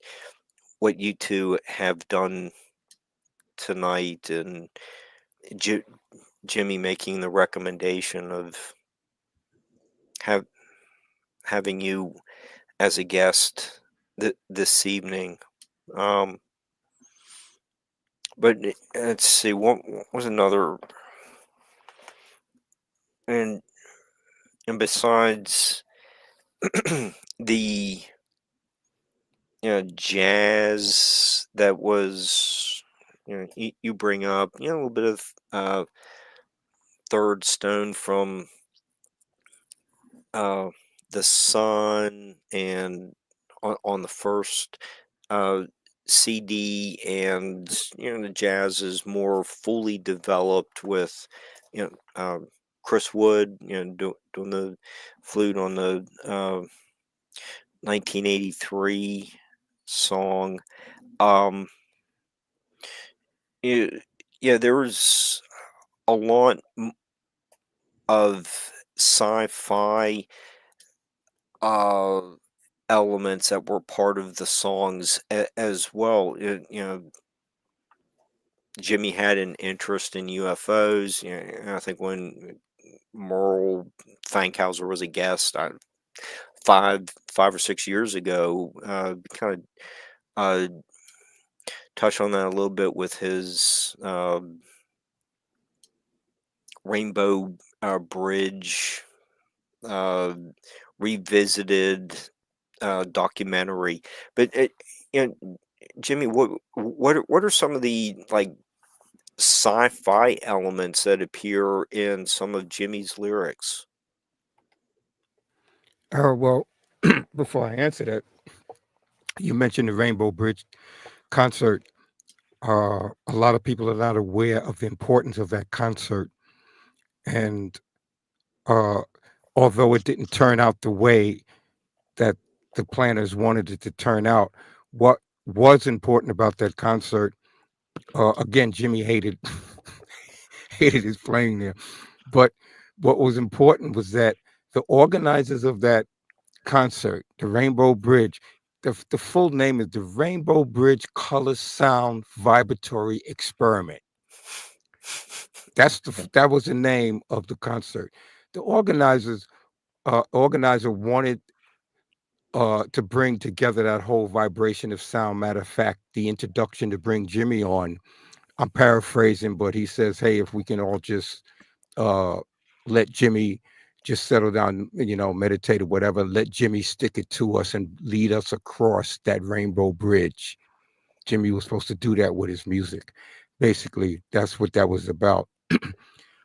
what you two have done tonight, and J- Jimmy making the recommendation of have having you as a guest this evening. Um, but let's see, what was another, and besides the jazz that was you bring up a little bit of Third Stone from uh, the Sun, and on the first CD, and the jazz is more fully developed with Chris Wood doing the flute on the 1983 song. Yeah, there was a lot of sci-fi elements that were part of the songs as well. Jimmy had an interest in UFOs. I think when Merle Fankhauser was a guest, 5 or 6 years ago, kind of uh, touched on that a little bit with his Rainbow Bridge revisited documentary. But Jimmy, what are some of the sci-fi elements that appear in some of Jimmy's lyrics? Well, before I answer that, you mentioned the Rainbow Bridge concert. A lot of people are not aware of the importance of that concert, and although it didn't turn out the way that the planners wanted it to turn out, what was important about that concert, again, Jimmy hated hated his playing there, but what was important was that the organizers of that concert, the Rainbow Bridge, the full name is the Rainbow Bridge Color Sound Vibratory Experiment. That was the name of the concert. The organizer wanted to bring together that whole vibration of sound. Matter of fact, the introduction to bring Jimmy on, I'm paraphrasing, but he says, "Hey, if we can all just let Jimmy just settle down, meditate or whatever, let Jimmy stick it to us and lead us across that rainbow bridge." Jimmy was supposed to do that with his music. Basically, that's what that was about.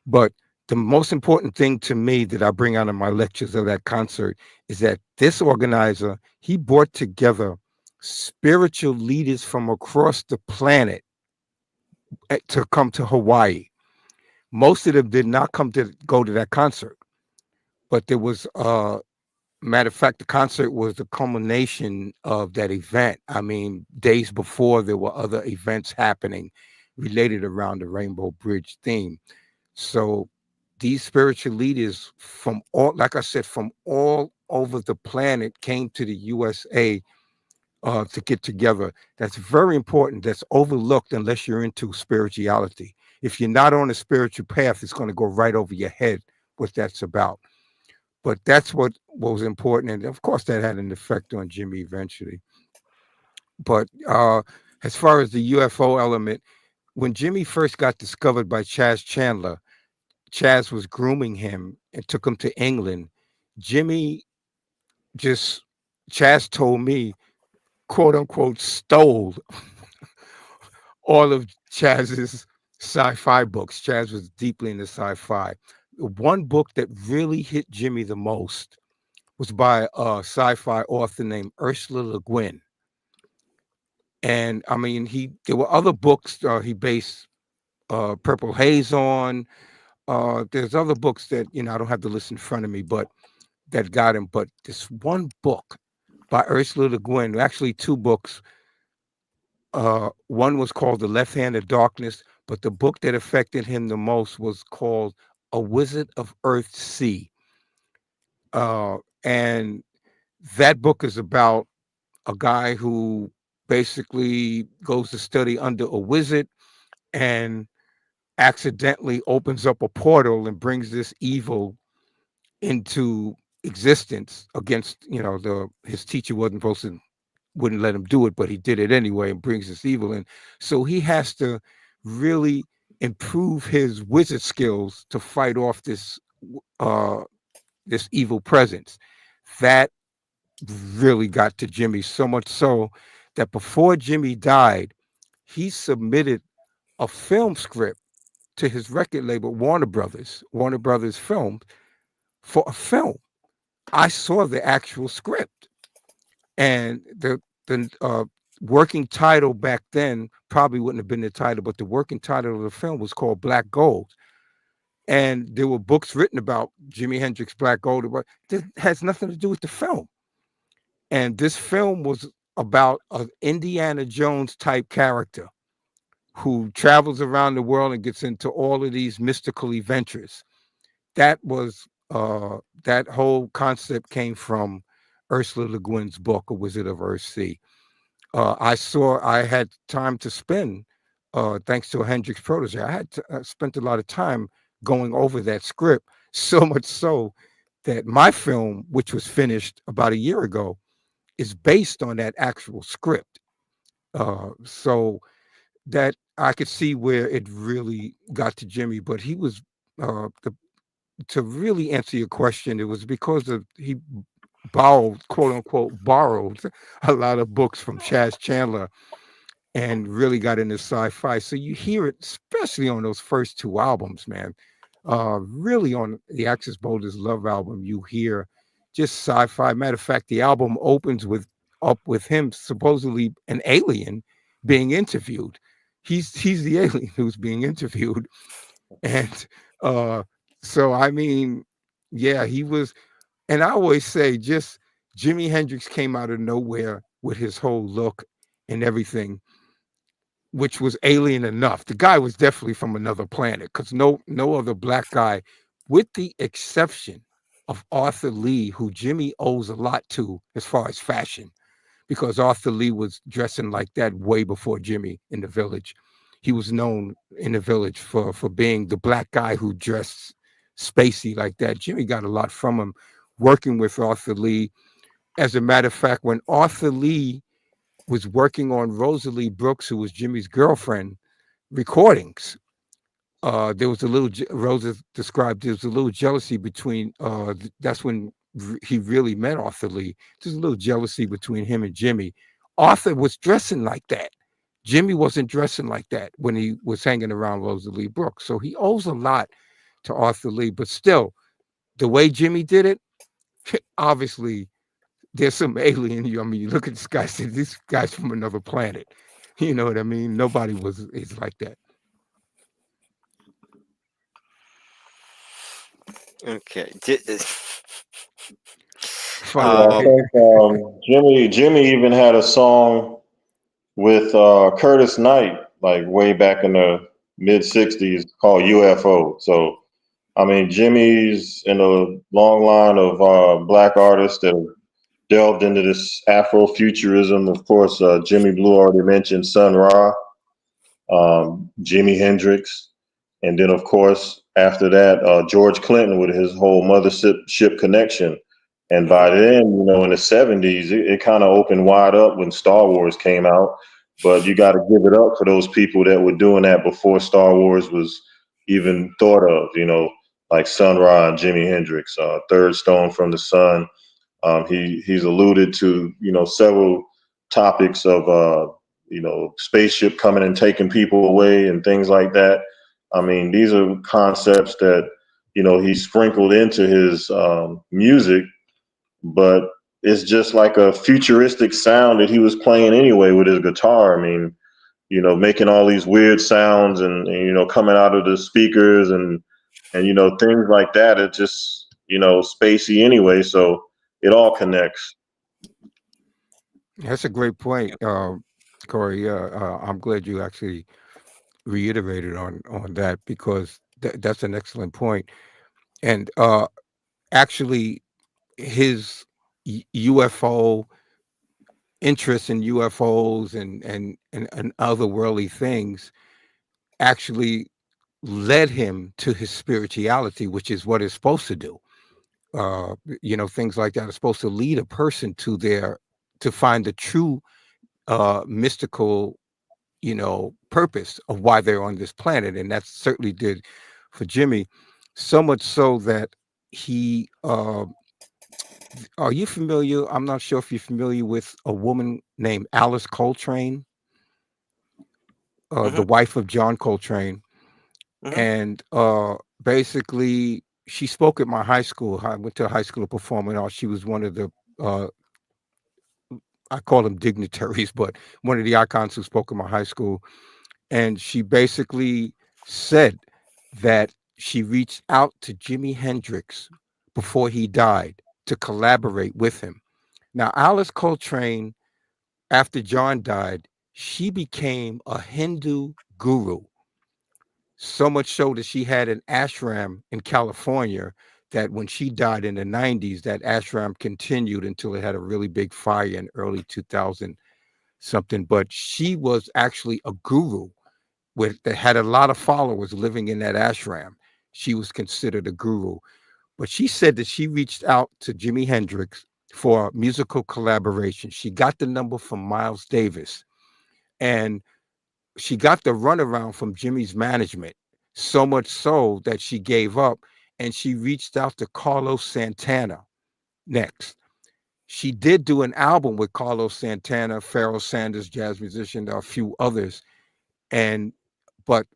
But the most important thing to me that I bring out in my lectures of that concert is that this organizer, he brought together spiritual leaders from across the planet to come to Hawaii. Most of them did not go to that concert, but there was matter of fact, the concert was the culmination of that event. I mean, days before there were other events happening related around the Rainbow Bridge theme. So these spiritual leaders from all, like I said, from all over the planet came to the USA to get together. That's very important. That's overlooked unless you're into spirituality. If you're not on a spiritual path, it's going to go right over your head what that's about. But that's what was important. And of course, that had an effect on Jimmy eventually. But as far as the UFO element, when Jimmy first got discovered by Chaz Chandler, Chaz was grooming him and took him to England. Chaz told me, quote unquote, stole all of Chaz's sci-fi books. Chaz was deeply into sci-fi. One book that really hit Jimmy the most was by a sci-fi author named Ursula Le Guin. And I mean, there were other books he based Purple Haze on. There's other books that, I don't have the list in front of me, but that got him. But this one book by Ursula Le Guin, actually two books. One was called The Left Hand of Darkness, but the book that affected him the most was called A Wizard of Earth's Sea. And that book is about a guy who basically goes to study under a wizard and accidentally opens up a portal and brings this evil into existence against, his teacher wouldn't let him do it, but he did it anyway and brings this evil in. So he has to really improve his wizard skills to fight off this evil presence. That really got to Jimmy, so much so that before Jimmy died, he submitted a film script to his record label, Warner Brothers Film, for a film. I saw the actual script, and the working title back then probably wouldn't have been the title, but the working title of the film was called Black Gold. And there were books written about Jimi Hendrix, Black Gold, but this has nothing to do with the film. And this film was about an Indiana Jones type character who travels around the world and gets into all of these mystical adventures. That was that whole concept came from Ursula Le Guin's book, A Wizard of Earthsea. I had time to spend, thanks to a Hendrix protege. I had spent a lot of time going over that script, so much so that my film, which was finished about a year ago, is based on that actual script. So that I could see where it really got to Jimmy, but he was to really answer your question, it was because of he borrowed, quote unquote, borrowed a lot of books from Chaz Chandler and really got into sci-fi. So you hear it, especially on those first two albums, man. Really on the Axis Boulder's Love album, you hear just sci-fi. Matter of fact, the album opens with him supposedly an alien being interviewed. He's the alien who's being interviewed, and so I mean, yeah, he was. And I always say, just Jimi Hendrix came out of nowhere with his whole look and everything, which was alien enough. The guy was definitely from another planet because no other black guy, with the exception of Arthur Lee, who Jimmy owes a lot to as far as fashion, because Arthur Lee was dressing like that way before Jimmy in the Village. He was known in the Village for being the black guy who dressed spacey like that. Jimmy got a lot from him working with Arthur Lee. As a matter of fact, when Arthur Lee was working on Rosalie Brooks, who was Jimmy's girlfriend, recordings, there was a little, Rosa described, there was a little jealousy between, that's when he really met Arthur Lee. There's a little jealousy between him and Jimmy. Arthur was dressing like that. Jimmy wasn't dressing like that when he was hanging around Rosalie Brooks. So he owes a lot to Arthur Lee, but still, the way Jimmy did it, obviously, there's some alien. I mean, you look at this guy, say this guy's from another planet. You know what I mean? Nobody is like that. Okay. I think Jimmy even had a song with Curtis Knight, like way back in the mid '60s, called UFO. So I mean, Jimmy's in a long line of black artists that have delved into this Afrofuturism. Of course, Jimmy Blue already mentioned Sun Ra, Jimi Hendrix, and then of course after that, George Clinton with his whole mothership connection. And by then, you know, in the '70s, it kind of opened wide up when Star Wars came out. But you got to give it up for those people that were doing that before Star Wars was even thought of. You know, like Sun Ra and Jimi Hendrix, Third Stone from the Sun. He's alluded to, you know, several topics of you know, spaceship coming and taking people away and things like that. I mean, these are concepts that, you know, he sprinkled into his music, but it's just like a futuristic sound that he was playing anyway with his guitar. I mean, you know, making all these weird sounds and you know, coming out of the speakers and you know, things like that. It just, you know, spacey anyway. So it all connects. That's a great point, Corey. I'm glad you actually reiterated on that because that's an excellent point. And actually, his UFO interest in UFOs and otherworldly things actually led him to his spirituality, which is what it's supposed to do. You know, things like that are supposed to lead a person to find the true mystical, you know, purpose of why they're on this planet, and that certainly did for Jimmy. So much so that he are you familiar? I'm not sure if you're familiar with a woman named Alice Coltrane, the wife of John Coltrane. And basically she spoke at my high school. I went to high school of performing arts. She was one of the I call them dignitaries, but one of the icons who spoke in my high school. And she basically said that she reached out to Jimi Hendrix before he died to collaborate with him. Now, Alice Coltrane, after John died, she became a Hindu guru. So much so that she had an ashram in California that when she died in the 90s, that ashram continued until it had a really big fire in early 2000 something. But she was actually a guru that had a lot of followers living in that ashram. She was considered a guru. But she said that she reached out to Jimi Hendrix for musical collaboration. She got the number from Miles Davis, and she got the runaround from Jimmy's management, so much so that she gave up and she reached out to Carlos Santana next. She did do an album with Carlos Santana, Pharoah Sanders, jazz musician, a few others. And but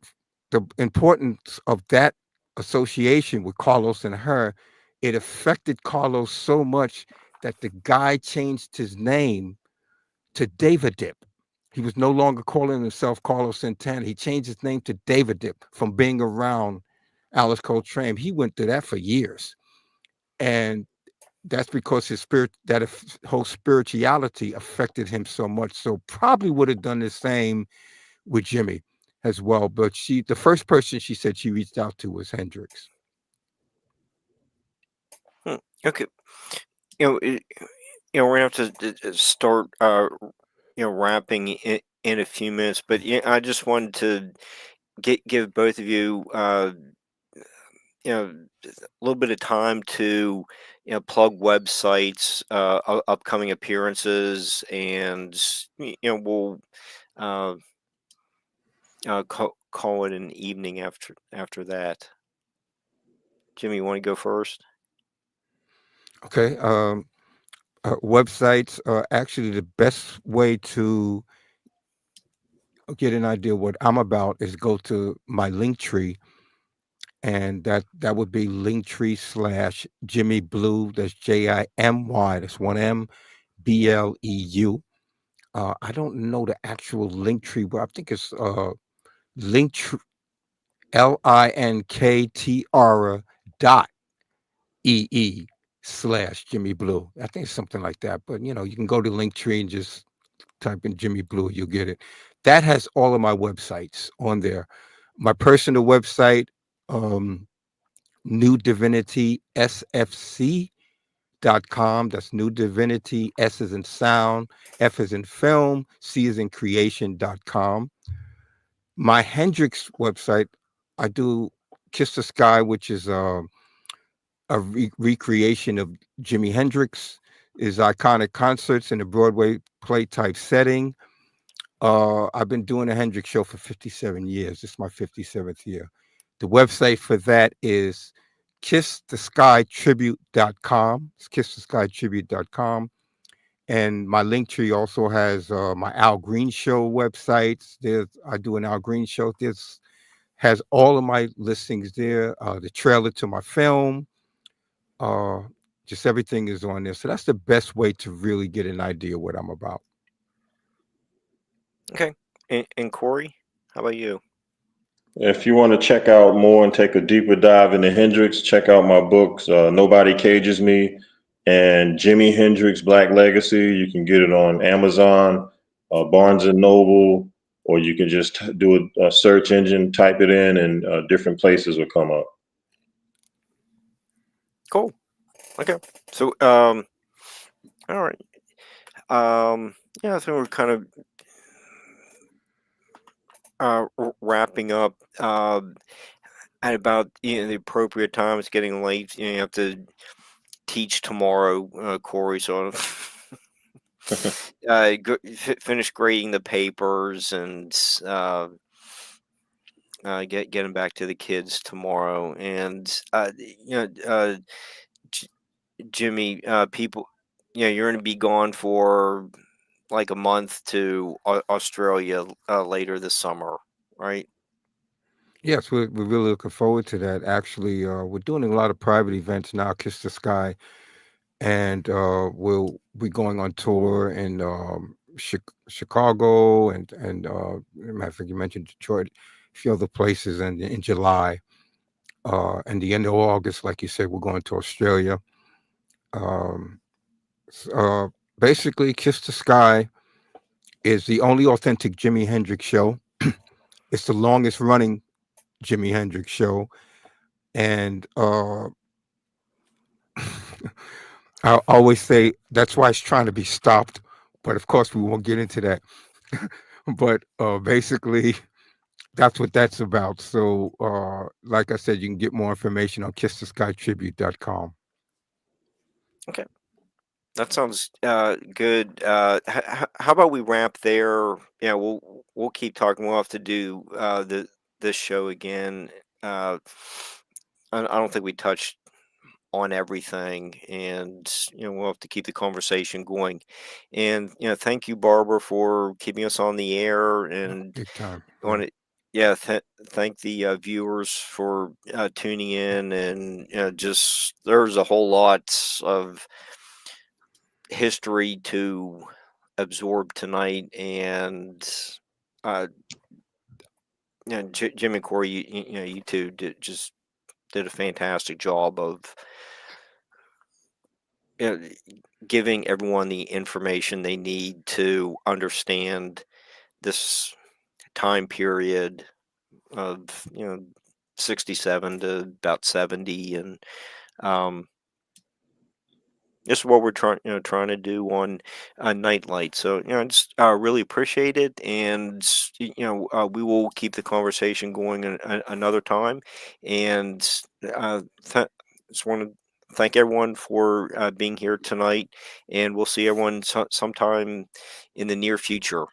the importance of that association with Carlos and her, it affected Carlos so much that the guy changed his name to David Dip. He was no longer calling himself Carlos Santana. He changed his name to David Dip from being around Alice Coltrane. He went through that for years. And that's because his spirit, whole spirituality affected him so much. So probably would have done the same with Jimmy as well. But the first person she said she reached out to was Hendrix. Okay. We're gonna have to start, wrapping in a few minutes. But I just wanted to give both of you, a little bit of time to, plug websites, upcoming appearances, and we'll uh, call it an evening after that. Jimmy, you want to go first? Okay. Websites are actually the best way to get an idea what I'm about is go to my link tree, and that would be linktree / Jimmy Blue. That's JIMY. That's one M BLEU. I don't know the actual link tree, but I think it's link LINKTR dot EE / Jimmy Blue. I think it's something like that. But you can go to Linktree and just type in Jimmy Blue, you'll get it. That has all of my websites on there. My personal website, New Divinity SFC.com. That's New Divinity. S is in sound, F is in film, C is in creation.com. My Hendrix website, I do Kiss the Sky, which is a recreation of Jimi Hendrix, his iconic concerts in a Broadway play type setting. I've been doing a Hendrix show for 57 years. This is my 57th year. The website for that is kisstheskytribute.com. It's kisstheskytribute.com. And my link tree also has my Al Green Show websites. I do an Al Green show. This has all of my listings there. The trailer to my film. Just everything is on there. So that's the best way to really get an idea what I'm about. Okay. And Corey, how about you? If you want to check out more and take a deeper dive into Hendrix, check out my books, Nobody Cages Me and Jimi Hendrix Black Legacy. You can get it on Amazon, Barnes and Noble, or you can just do a search engine, type it in, and different places will come up. Cool. Okay. So, all right. I think we're kind of wrapping up at about the appropriate time. It's getting late. You have to teach tomorrow, Corey. So finish grading the papers and getting back to the kids tomorrow. And Jimmy, people, you're going to be gone for like a month to Australia later this summer, right? Yes, we're really looking forward to that. Actually, we're doing a lot of private events now, Kiss the Sky. and we'll be going on tour in Chicago and I think you mentioned Detroit, a few other places, and in July. And the end of August, like you said, we're going to Australia. Um, Basically, Kiss the Sky is the only authentic Jimi Hendrix show. It's the longest running Jimi Hendrix show, and I always say that's why it's trying to be stopped. But of course, we won't get into that. But basically, that's what that's about. So, like I said, you can get more information on kisstheskytribute.com. Okay. That sounds good. How about we wrap there? Yeah, we'll keep talking. We'll have to do this show again. I don't think we touched on everything, and we'll have to keep the conversation going. And thank you, Barbara, for keeping us on the air. And Big time. want to thank the viewers for tuning in. And just there's a whole lot of history to absorb tonight, and Jim and Corey, you two did a fantastic job of giving everyone the information they need to understand this time period of 67 to about 70, and this is what we're trying to do on Nightlight. So I just really appreciate it, and we will keep the conversation going another time. And just want to thank everyone for being here tonight, and we'll see everyone sometime in the near future.